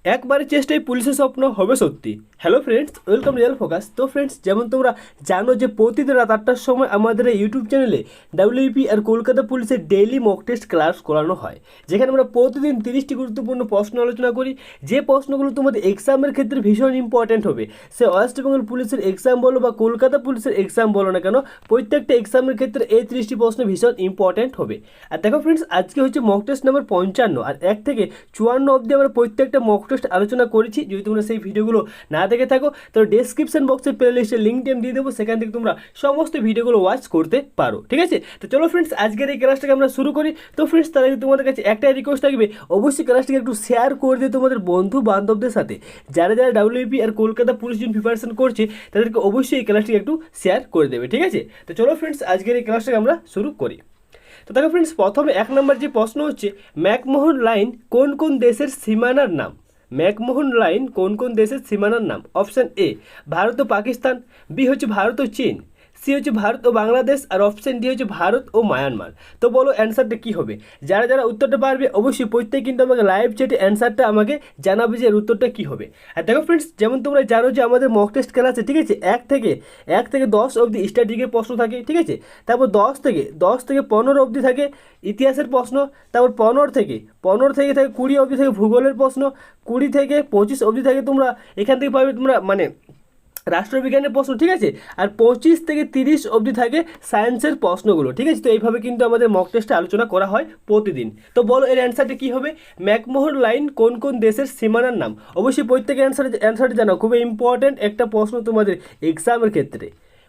একবারের চেষ্টায় পুলিশের স্বপ্ন হবে সত্যি। Hello friends, welcome real focus. তো ফ্রেন্ডস, যেমন তোমরা জানো যে প্রতিদিন রাত 8টার সময় আমাদের এই ইউটিউব চ্যানেলে ডাব্লিউপি আর কলকাতা পুলিশের ডেইলি মক টেস্ট ক্লাস করানো হয়, যেখানে আমরা প্রতিদিন 30টি গুরুত্বপূর্ণ প্রশ্ন আলোচনা করি। যে প্রশ্নগুলো তোমাদের এক্সামের ক্ষেত্রে ভীষণ ইম্পর্ট্যান্ট হবে, সে ওয়েস্ট বেঙ্গল পুলিশের এক্সাম বলো বা কলকাতা পুলিশের এক্সাম বলো না কেন, প্রত্যেকটা এক্সামের ক্ষেত্রে এই 30টি প্রশ্ন ভীষণ ইম্পর্ট্যান্ট হবে। আর দেখো ফ্রেন্ডস, আজকে হচ্ছে মক টেস্ট নাম্বার 55, আর 1 থেকে 54 অবধি আমরা প্রত্যেকটা মক টেস্ট আলোচনা করেছি। যদি তোমরা সেই ভিডিওগুলো না দেখে থাকো, তাহলে ডেসক্রিপশন বক্সে প্লে লিস্টের লিঙ্কটি আমি দিয়ে দেবো, সেখান থেকে তোমরা সমস্ত ভিডিওগুলো ওয়াচ করতে পারো। ঠিক আছে, তো চলো ফ্রেন্ডস, আজকের এই ক্লাসটাকে আমরা শুরু করি। তো ফ্রেন্ডস, তার আগে তোমাদের কাছে একটাই রিকোয়েস্ট থাকবে, অবশ্যই ক্লাসটাকে একটু শেয়ার করে দিও তোমাদের বন্ধু বান্ধবদের সাথে। যারা যারা ডাব্লিউপি আর কলকাতা পুলিশ জন্য প্রিপারেশন করছে, তাদেরকে অবশ্যই এই ক্লাসটিকে একটু শেয়ার করে দেবে। ঠিক আছে, তো চলো ফ্রেন্ডস, আজকের এই ক্লাসটাকে আমরা শুরু করি। তো দেখো ফ্রেন্ডস, প্রথমে 1 নম্বর যে প্রশ্ন হচ্ছে, ম্যাকমোহন লাইন কোন কোন দেশের সীমানার নাম? ম্যাকমোহন লাইন কোন কোন দেশের সীমানার নাম? অপশান এ ভারত ও পাকিস্তান, বি হচ্ছে ভারত ও চীন, সি হচ্ছে ভারত ও বাংলাদেশ, আর অপশান ডি হচ্ছে ভারত ও মায়ানমার। তো বলো অ্যান্সারটা কী হবে? যারা যারা উত্তরটা পারবে অবশ্যই প্রত্যেকে কিন্তু আমাকে লাইভ চ্যাটে অ্যান্সারটা আমাকে জানাবে যে এর উত্তরটা কী হবে। আর দেখো ফ্রেন্ডস, যেমন তোমরা জানো যে আমাদের মক টেস্ট ক্লাসে, ঠিক আছে, 1 থেকে 10 অবধি স্ট্যাটিকের প্রশ্ন থাকে, ঠিক আছে। তারপর 10 থেকে 15 অবধি থাকে ইতিহাসের প্রশ্ন। তারপর 15 থেকে থাকে 20 অবধি থাকে ভূগোলের প্রশ্ন। 20 থেকে 25 অবধি থাকে তোমরা এখান থেকে পাবে তোমরা মানে রাষ্ট্রবিজ্ঞানের প্রশ্ন, ঠিক আছে। আর 25 থেকে 30 অবধি থাকে সায়েন্সের প্রশ্নগুলো, ঠিক আছে। তো এইভাবে কিন্তু আমাদের মক টেস্টে আলোচনা করা হয় প্রতিদিন। তো বলো এর অ্যান্সারটা কী হবে? ম্যাকমোহন লাইন কোন কোন দেশের সীমানার নাম? অবশ্যই প্রত্যেকে অ্যান্সারটা জানাও, খুবই ইম্পর্ট্যান্ট একটা প্রশ্ন তোমাদের এক্সামের ক্ষেত্রে।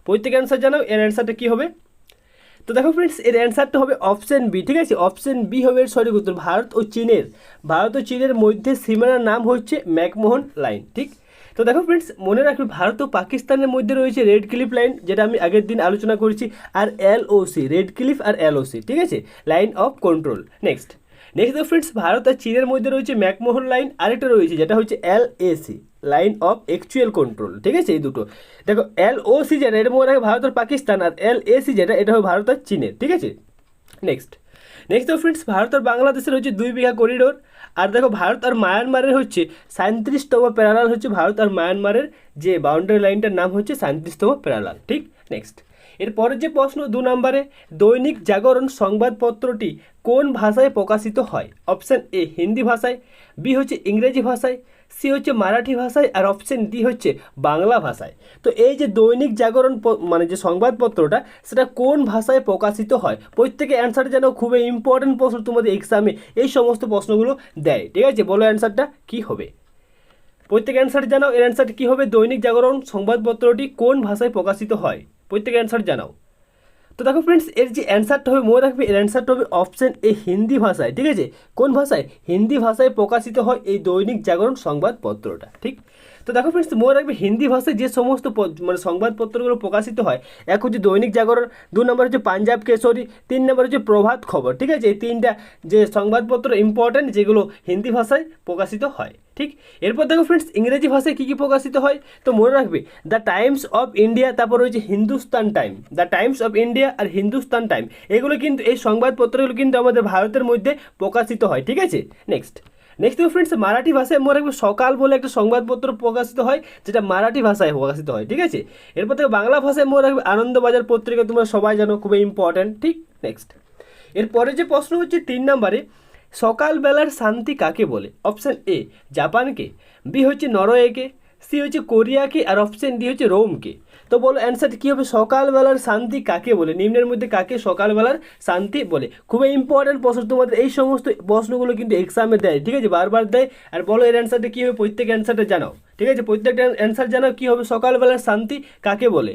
প্রত্যেকে অ্যান্সার জানাও, এর অ্যান্সারটা কী হবে? তো দেখো ফ্রেন্ডস, এর অ্যান্সারটা হবে অপশান বি, ঠিক আছে। অপশান বি হবে এর সঠিক উত্তর। ভারত ও চীনের মধ্যে সীমানার নাম হচ্ছে ম্যাকমোহন লাইন, ঠিক। তো দেখো ফ্রেন্ডস, মনে রাখবে ভারত ও পাকিস্তানের মধ্যে রয়েছে রেড ক্লিফ লাইন, যেটা আমি আগের দিন আলোচনা করেছি, আর এলওসি, রেড ক্লিফ আর এলওসি, ঠিক আছে, লাইন অফ কন্ট্রোল। নেক্সট দেখো ফ্রেন্ডস, ভারত আর চীনের মধ্যে রয়েছে ম্যাকমোহন লাইন, আরেকটা রয়েছে যেটা হচ্ছে LAC, line of actual control, ঠিক আছে। এই দুটো দেখো, এলওসি যেটা, এটা মনে রাখবে ভারত আর পাকিস্তান, আর এলএসি যেটা, এটা হবে ভারত আর চীনের, ঠিক আছে। নেক্সট দেখো ফ্রেন্ডস, ভারত আর বাংলাদেশের হচ্ছে 2 বিঘা করিডোর। আর দেখো, ভারত আর মায়ানমারের হচ্ছে 37তম প্যারালাল, হচ্ছে ভারত আর মায়ানমারের যে বাউন্ডারি লাইনটার নাম হচ্ছে 37তম প্যারালাল, ঠিক। নেক্সট এরপরের যে প্রশ্ন 2 নম্বরে, দৈনিক জাগরণ সংবাদপত্রটি কোন ভাষায় প্রকাশিত হয়? অপশান এ হিন্দি ভাষায়, বি হচ্ছে ইংরেজি ভাষায়, সি হচ্ছে মারাঠি ভাষায়, আর অপশান ডি হচ্ছে বাংলা ভাষায়। তো এই যে দৈনিক জাগরণ মানে যে সংবাদপত্রটা, সেটা কোন ভাষায় প্রকাশিত হয়? প্রত্যেকে অ্যান্সার যেন, খুবই ইম্পর্টেন্ট প্রশ্ন তোমাদের এক্সামে এই সমস্ত প্রশ্নগুলো দেয়, ঠিক আছে। বলো অ্যান্সারটা কী হবে? প্রত্যেক অ্যান্সার জানাও, এর অ্যান্সারটি কী হবে? দৈনিক জাগরণ সংবাদপত্রটি কোন ভাষায় প্রকাশিত হয়? প্রত্যেক অ্যান্সার জানাও। তো দেখো ফ্রেন্ডস, এর যে অ্যান্সারটা হবে, মনে রাখবে এর অ্যান্সারটা হবে অপশান এ হিন্দি ভাষায়, ঠিক আছে। কোন ভাষায়? হিন্দি ভাষায় প্রকাশিত হয় এই দৈনিক জাগরণ সংবাদপত্রটা, ঠিক। তো দেখো ফ্রেন্ডস, মনে রাখবে হিন্দি ভাষায় যে সমস্ত মানে সংবাদপত্রগুলো প্রকাশিত হয়, এক হচ্ছে দৈনিক জাগরণ, 2 নম্বর হচ্ছে পাঞ্জাব কেশরী, 3 নম্বর হচ্ছে প্রভাত খবর, ঠিক আছে। এই 3টা যে সংবাদপত্র ইম্পর্ট্যান্ট, যেগুলো হিন্দি ভাষায় প্রকাশিত হয়, ঠিক। এরপর দেখো ফ্রেন্ডস, ইংরেজি ভাষায় কী কী প্রকাশিত হয়? তো মনে রাখবে দ্য টাইমস অফ ইন্ডিয়া, তারপর রয়েছে Hindustan Time, the Times of India আর হিন্দুস্তান টাইম, এগুলো কিন্তু, এই সংবাদপত্রগুলো কিন্তু আমাদের ভারতের মধ্যে প্রকাশিত হয়, ঠিক আছে। নেক্সট দেখো ফ্রেন্ডস, মারাঠি ভাষায় মনে রাখবে সকাল বলে একটা সংবাদপত্র প্রকাশিত হয়, যেটা মারাঠি ভাষায় প্রকাশিত হয়, ঠিক আছে। এরপর থেকে বাংলা ভাষায় মনে রাখবে আনন্দবাজার পত্রিকা, তোমরা সবাই জানো, খুবই ইম্পর্ট্যান্ট, ঠিক। নেক্সট এরপরে যে প্রশ্ন হচ্ছে 3 নম্বরে, সকালবেলার শান্তি কাকে বলে? অপশান এ জাপানকে, বি হচ্ছে নরওয়েকে, সি হচ্ছে কোরিয়াকে, আর অপশান ডি হচ্ছে রোমকে। তো বলো অ্যান্সারটা কী হবে? সকালবেলার শান্তি কাকে বলে? নিম্নের মধ্যে কাকে সকালবেলার শান্তি বলে? খুবই ইম্পর্ট্যান্ট প্রশ্ন, তোমাদের এই সমস্ত প্রশ্নগুলো কিন্তু এক্সামে দেয়, ঠিক আছে, বারবার দেয়। আর বলো এর অ্যান্সারটা কী হবে? প্রত্যেক অ্যান্সারটা জানাও, ঠিক আছে। প্রত্যেকটা অ্যান্সার জানাও কী হবে, সকালবেলার শান্তি কাকে বলে।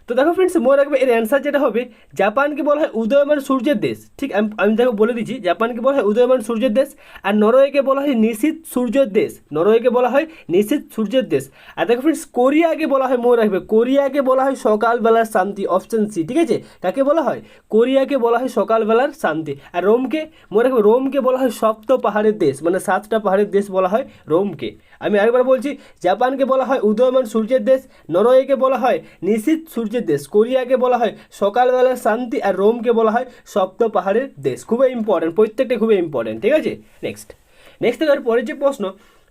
তো দেখো ফ্রেন্ডস, মনে রাখবে এর অ্যান্সার যেটা হবে, জাপানকে বলা হয় উদয়মান সূর্যের দেশ, ঠিক। আমি দেখো বলে দিচ্ছি, জাপানকে বলা হয় উদয়মান সূর্যের দেশ, আর নরওয়েকে বলা হয় নিশীথ সূর্যের দেশ, নরওয়েকে বলা হয় নিশীথ সূর্যের দেশ। আর দেখো ফ্রেন্ডস, কোরিয়াকে বলা হয়, মনে রাখবে কোরিয়াকে বলা হয় সকালবেলার শান্তি, অপশন সি, ঠিক আছে। কাকে বলা হয়? কোরিয়াকে বলা হয় সকালবেলার শান্তি। আর রোমকে, মনে রাখবে রোমকে বলা হয় সপ্ত পাহাড়ের দেশ, মানে 7টা পাহাড়ের দেশ বলা হয় রোমকে। আমি আরেকবার বলছি, জাপানকে বলা হয় উদয়মান সূর্যের দেশ, নরওয়েকে বলা হয় নিশীথ সূর্যের দেশ, কোরিয়াকে বলা হয় সকালবেলার শান্তি, আর রোমকে বলা হয় সপ্ত পাহাড়ের দেশ। খুবই ইম্পর্টেন্ট, প্রত্যেকটা খুবই ইম্পর্টেন্ট, ঠিক আছে। নেক্সট এর পরের যে প্রশ্ন,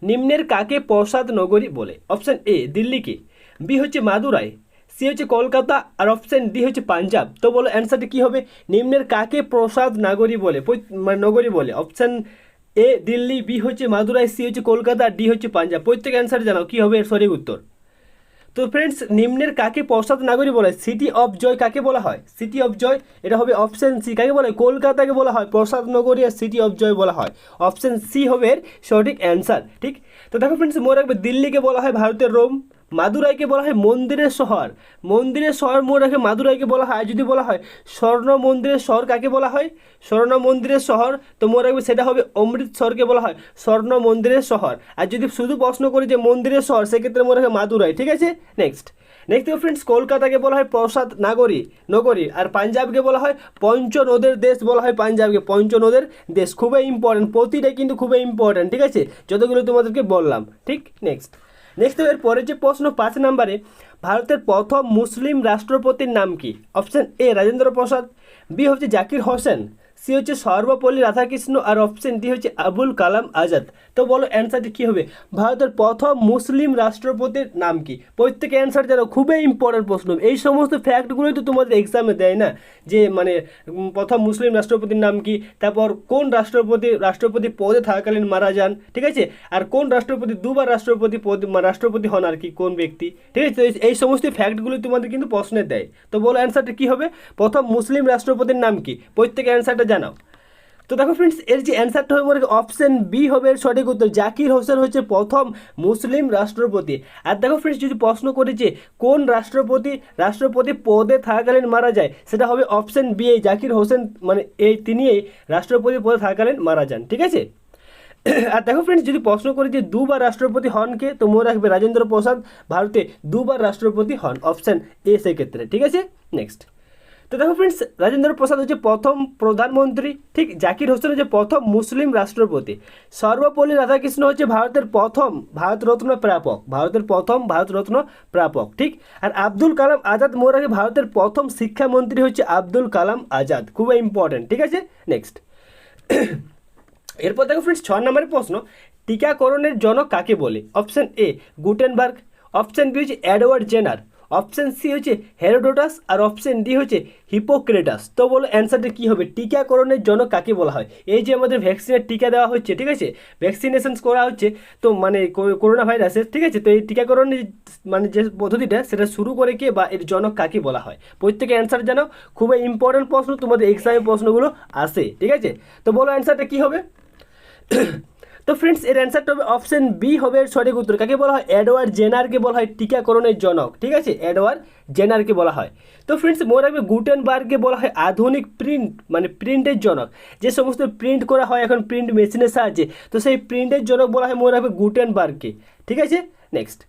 নিম্নের কাকে প্রসাদ নগরী বলে? অপশন এ দিল্লিকে, বি হচ্ছে মাদুরাই, সি হচ্ছে কলকাতা, আর অপশন ডি হচ্ছে পাঞ্জাব। তো বলো অ্যান্সারটি কী হবে? নিম্নের কাকে প্রসাদ নগরী বলে, মানে নগরী বলে? অপশন এ দিল্লি, বি হচ্ছে মাদুরাই, সি হচ্ছে কলকাতা, ডি হচ্ছে পাঞ্জাব। প্রত্যেক অ্যান্সার জানাও কী হবে এর সঠিক উত্তর। তো ফ্রেন্ডস, নিম্নের কাকে প্রসাদ নগরী বলা হয়? সিটি অফ জয় কাকে বলা হয়? সিটি অফ জয়, এটা হবে অপশন সি। কাকে বলা হয়? কলকাতাকে বলা হয় প্রসাদ নগরী, আর সিটি অফ জয় বলা হয়। অপশন সি হবে এর সঠিক অ্যান্সার। ঠিক, তো দেখো ফ্রেন্ডস, মনে রাখবে দিল্লিকে বলা হয় ভারতের রোম, মাদুরাইকে বলা হয় মন্দিরের শহর, মন্দিরের শহর মনে রাখে মাদুরাইকে বলা হয়। আর যদি বলা হয় স্বর্ণ মন্দিরের শহর কাকে বলা হয়? স্বর্ণ মন্দিরের শহর, তো মনে রাখবে সেটা হবে অমৃতসরকে বলা হয় স্বর্ণ মন্দিরের শহর। আর যদি শুধু প্রশ্ন করি যে মন্দিরের শহর, সেক্ষেত্রে মনে রাখে মাদুরাই। ঠিক আছে, নেক্সট দেখো ফ্রেন্ডস, কলকাতাকে বলা হয় প্রসাদ নগরী, আর পাঞ্জাবকে বলা হয় পঞ্চনদের দেশ বলা হয় পাঞ্জাবকে, পঞ্চনদের দেশ। খুবই ইম্পর্টেন্ট, প্রতিটাই কিন্তু খুবই ইম্পর্টেন্ট। ঠিক আছে, যতগুলো তোমাদেরকে বললাম। ঠিক, নেক্সট এর পরের যে প্রশ্ন 5 নম্বরে, ভারতের প্রথম মুসলিম রাষ্ট্রপতির নাম কি? Option A Rajendra Prasad, B হচ্ছে জাকির হোসেন, সি হচ্ছে সর্বপল্লী রাধাকৃষ্ণ, আর অপশন ডি হচ্ছে আবুল কালাম আজাদ। তো বলো অ্যান্সারটি কী হবে? ভারতের প্রথম মুসলিম রাষ্ট্রপতির নাম কি? প্রত্যেকে অ্যান্সার জানো, খুবই ইম্পর্টেন্ট প্রশ্ন। এই সমস্ত ফ্যাক্টগুলোই তো তোমাদের এক্সামে দেয় না, যে মানে প্রথম মুসলিম রাষ্ট্রপতির নাম কি, তারপর কোন রাষ্ট্রপতি পদে থাকাকালীন মারা যান, ঠিক আছে, আর কোন রাষ্ট্রপতি দুবার রাষ্ট্রপতি হন আর কি, কোন ব্যক্তি। ঠিক আছে, তো এই সমস্ত ফ্যাক্টগুলো তোমাদের কিন্তু প্রশ্নে দেয়। তো বলো অ্যান্সারটা কী হবে? প্রথম মুসলিম রাষ্ট্রপতির নাম কি? প্রত্যেকে অ্যান্সারটা জানাও। তো দেখো ফ্রেন্ডস, এর যে অ্যান্সারটা হবে মনে অপশন বি হবে এর সঠিক উত্তর। জাকির হোসেন হচ্ছে প্রথম মুসলিম রাষ্ট্রপতি। আর দেখো ফ্রেন্ডস, যদি প্রশ্ন করি যে কোন রাষ্ট্রপতি পদে থাকাকালীন মারা যায়, সেটা হবে অপশন বি, এই জাকির হোসেন, মানে তিনি এই রাষ্ট্রপতি পদে থাকাকালীন মারা যান। ঠিক আছে, আর দেখো ফ্রেন্ডস, যদি প্রশ্ন করি যে দুবার রাষ্ট্রপতি হন কে, তো মনে রাখবে রাজেন্দ্র প্রসাদ ভারতে দুবার রাষ্ট্রপতি হন, অপশন এ সেক্ষেত্রে। ঠিক আছে, নেক্সট। তো দেখো ফ্রেন্ডস, রাজেন্দ্র প্রসাদ হচ্ছে প্রথম প্রধানমন্ত্রী, ঠিক, জাকির হোসেন হচ্ছে প্রথম মুসলিম রাষ্ট্রপতি, সর্বপল্লী রাধাকৃষ্ণ হচ্ছে ভারতের প্রথম ভারতরত্ন প্রাপক, ঠিক, আর আব্দুল কালাম আজাদ মনে রাখে ভারতের প্রথম শিক্ষামন্ত্রী হচ্ছে আব্দুল কালাম আজাদ। খুবই ইম্পর্টেন্ট। ঠিক আছে, নেক্সট। এরপর দেখো ফ্রেন্ডস, 6 নম্বরের প্রশ্ন, টিকাকরণের জনক কাকে বলে? Option A Gutenberg, option B হচ্ছে এডওয়ার্ড জেনার, অপশন সি হচ্ছে হেরোডোটাস, আর অপশন ডি হচ্ছে হিপোক্রেটাস। তো বলো অ্যান্সারটা কী হবে? টিকাকরণের জনক কাকে বলা হয়? এই যে আমাদের ভ্যাকসিনের টিকা দেওয়া হচ্ছে, ঠিক আছে, ভ্যাকসিনেশন করা হচ্ছে, তো মানে করোনা ভাইরাসের, ঠিক আছে, তো এই টিকাকরণের মানে যে পদ্ধতিটা, সেটা শুরু করে কে বা এর জনক কাকে বলা হয়? প্রত্যেকে অ্যান্সার জানাও, খুবই ইম্পর্টেন্ট প্রশ্ন, তোমাদের এক্সামে প্রশ্নগুলো আসে। ঠিক আছে, তো বলো অ্যান্সারটা কী হবে? তো ফ্রেন্ডস, এর অ্যান্সারটা হবে অপশন বি হবে এর সঠিক উত্তর। কাকে বলা হয়? এডওয়ার্ড জেনারকে বলা হয় টিকাকরণের জনক। ঠিক আছে, এডওয়ার্ড জেনারকে বলা হয়। তো ফ্রেন্ডস, মনে রাখবে গুটেনবার্গকে বলা হয় আধুনিক প্রিন্টের জনক। যে সমস্ত প্রিন্ট করা হয় এখন প্রিন্ট মেশিনের সাহায্যে, তো সেই প্রিন্টের জনক বলা হয় মনে রাখবে গুটেনবার্গকে। ঠিক আছে, নেক্সট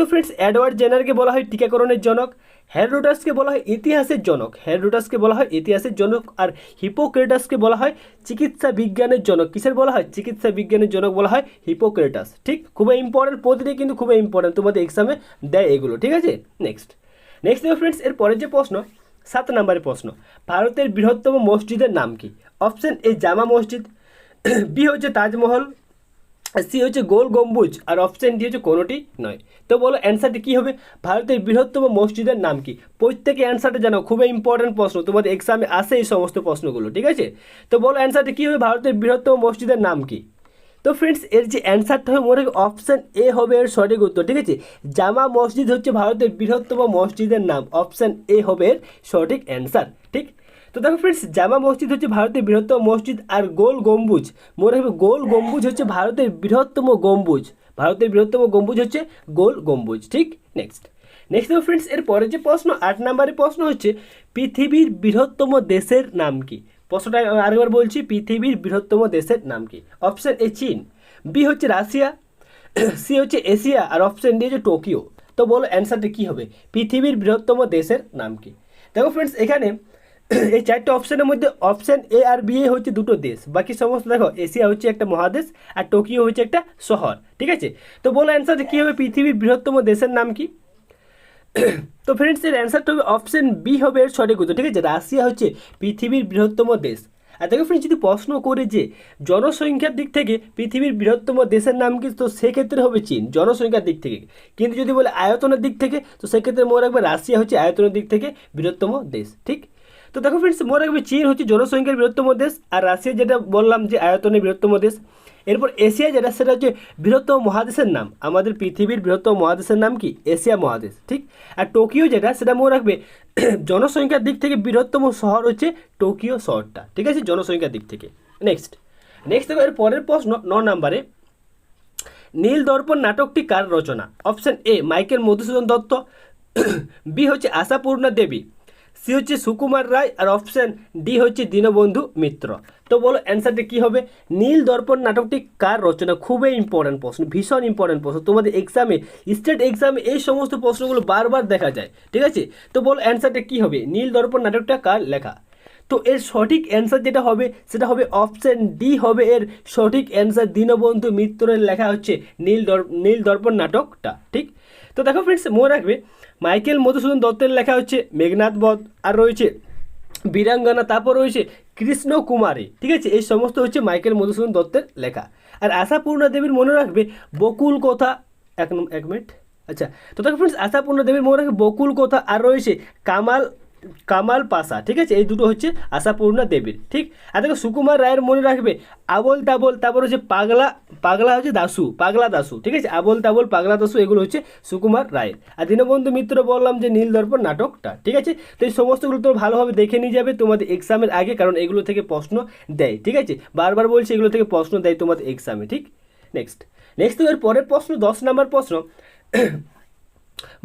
ফ্রেন্ডস, এডওয়ার্ড জেনারকে বলা হয় টিকাকরণের জনক, হেরোডোটাসকে বলা হয় ইতিহাসের জনক, আর হিপোক্রেটাসকে বলা হয় চিকিৎসা বিজ্ঞানের জনক। কিসের বলা হয়? চিকিৎসা বিজ্ঞানের জনক বলা হয় হিপোক্রেটাস। ঠিক, খুবই ইম্পর্টেন্ট, প্রতিটি কিন্তু খুবই ইম্পর্টেন্ট, তোমাদের এক্সামে দেয় এগুলো। ঠিক আছে, নেক্সট ফ্রেন্ডস, এর পরের যে প্রশ্ন 7 নম্বরের প্রশ্ন, ভারতের বৃহত্তম মসজিদের নাম কি? অপশন এ জামা মসজিদ, বি হচ্ছে তাজমহল, সি হচ্ছে গোল গম্বুজ, আর অপশন ডি হচ্ছে কোনোটি নয়। তো বলো অ্যান্সারটি কী হবে? ভারতের বৃহত্তম মসজিদের নাম কি? প্রত্যেকে অ্যান্সারটা জানো, খুবই ইম্পর্টেন্ট প্রশ্ন, তোমাদের এক্সামে আসে এই সমস্ত প্রশ্নগুলো। ঠিক আছে, তো বলো অ্যান্সারটি কী হবে? ভারতের বৃহত্তম মসজিদের নাম কি? তো ফ্রেন্ডস, এর যে অ্যান্সারটা হবে মনে অপশন এ হবে এর সঠিক উত্তর। ঠিক আছে, জামা মসজিদ হচ্ছে ভারতের বৃহত্তম মসজিদের নাম, অপশন এ হবে এর সঠিক অ্যান্সার। ঠিক, তো দেখো ফ্রেন্ডস, জামা মসজিদ হচ্ছে ভারতের বৃহত্তম মসজিদ, আর গোল গম্বুজ মনে রাখবে গোল গম্বুজ হচ্ছে ভারতের বৃহত্তম গম্বুজ, হচ্ছে গোল গম্বুজ। ঠিক, নেক্সট দেখো ফ্রেন্ডস, এর পরের যে প্রশ্ন 8 নম্বরের প্রশ্ন হচ্ছে, পৃথিবীর বৃহত্তম দেশের নাম কি? প্রশ্নটা আরেকবার বলছি, পৃথিবীর বৃহত্তম দেশের নাম কি? অপশন এ চীন, বি হচ্ছে রাশিয়া, সি হচ্ছে এশিয়া, আর অপশন ডি হচ্ছে টোকিও। তো বলো অ্যান্সারটা কী হবে? পৃথিবীর বৃহত্তম দেশের নাম কি? দেখো ফ্রেন্ডস, এখানে এই 4টে অপশনের মধ্যে অপশন এ আর বি হচ্ছে দুটো দেশ, বাকি সমস্ত দেখো এশিয়া হচ্ছে একটা মহাদেশ, আর টোকিও হচ্ছে একটা শহর। ঠিক আছে, তো বলো অ্যান্সারটা কী হবে? পৃথিবীর বৃহত্তম দেশের নাম কি? তো ফ্রেন্ডস, এর অ্যান্সারটা হবে অপশন বি হবে এর সঠিক উত্তর। ঠিক আছে, রাশিয়া হচ্ছে পৃথিবীর বৃহত্তম দেশ। আর দেখো ফ্রেন্ডস, যদি প্রশ্ন করে যে জনসংখ্যার দিক থেকে পৃথিবীর বৃহত্তম দেশের নাম কি, তো সেক্ষেত্রে হবে চীন জনসংখ্যার দিক থেকে। কিন্তু যদি বলে আয়তনের দিক থেকে, তো সেক্ষেত্রে মনে রাখবে রাশিয়া হচ্ছে আয়তনের দিক থেকে বৃহত্তম দেশ। ঠিক, তো দেখো ফ্রেন্ডস, মনে রাখবে চীন হচ্ছে জনসংখ্যার বৃহত্তম দেশ, আর রাশিয়া যেটা বললাম যে আয়তনের বৃহত্তম দেশ। এরপর এশিয়া যেটা, সেটা হচ্ছে বৃহত্তম মহাদেশের নাম। আমাদের পৃথিবীর বৃহত্তম মহাদেশের নাম কি? এশিয়া মহাদেশ। ঠিক, আর টোকিও যেটা, সেটা মনে রাখবে জনসংখ্যার দিক থেকে বৃহত্তম শহর হচ্ছে টোকিও শহরটা। ঠিক আছে, জনসংখ্যার দিক থেকে। নেক্সট দেখো এর পরের প্রশ্ন 9 নম্বরে, নীল দর্পণ নাটকটি কার রচনা? Option A Michael Madhusudan Dutt, B হচ্ছে আশাপূর্ণা দেবী, সি হচ্ছে সুকুমার রায়, আর অপশন ডি হচ্ছে দীনবন্ধু মিত্র। তো বলো অ্যান্সারটা কী হবে? নীল দর্পণ নাটকটি কার রচনা? খুবই ইম্পর্ট্যান্ট প্রশ্ন, ভীষণ ইম্পর্ট্যান্ট প্রশ্ন। তোমাদের এক্সামে, স্টেট এক্সামে এই সমস্ত প্রশ্নগুলো বারবার দেখা যায়। ঠিক আছে, তো বলো অ্যান্সারটা কী হবে? নীল দর্পণ নাটকটা কার লেখা? তো এর সঠিক অ্যান্সার যেটা হবে, সেটা হবে অপশন ডি হবে এর সঠিক অ্যান্সার। দীনবন্ধু মিত্রের লেখা হচ্ছে নীল দর্পণ নাটকটা। ঠিক, তো দেখো ফ্রেন্ডস, মনে রাখবে মাইকেল মধুসূদন দত্তের লেখা হচ্ছে মেঘনাদ বধ, আর রয়েছে বীরাঙ্গনা, তারপর রয়েছে কৃষ্ণ কুমারী। ঠিক আছে, এই সমস্ত হচ্ছে মাইকেল মধুসূদন দত্তের লেখা। আর আশাপূর্ণা দেবীর মনে রাখবে বকুল কথা, এক মিনিট, আচ্ছা, তো দেখো ফ্রেন্ডস, আশাপূর্ণা দেবীর মনে রাখবে বকুল কথা, আর রয়েছে কামাল পাশা। ঠিক আছে, এই দুটো হচ্ছে আশাপূর্ণা দেবীর। ঠিক, আর দেখো সুকুমার রায়ের মনে রাখবে আবল তাবল, তারপর হচ্ছে পাগলা হচ্ছে পাগলা দাসু। ঠিক আছে, আবল তাবল পাগলা দাসু, এগুলো হচ্ছে সুকুমার রায়ের। আর দীনবন্ধু মিত্র বললাম যে নীল দর্পণ নাটকটা। ঠিক আছে, তো এই সমস্তগুলো তো ভালোভাবে দেখে নিয়ে যাবে তোমাদের এক্সামের আগে, কারণ এগুলো থেকে প্রশ্ন দেয়। ঠিক আছে, বারবার বলছি, এগুলো থেকে প্রশ্ন দেয় তোমাদের এক্সামে। ঠিক, নেক্সট তো এর পরের প্রশ্ন 10 নম্বর প্রশ্ন,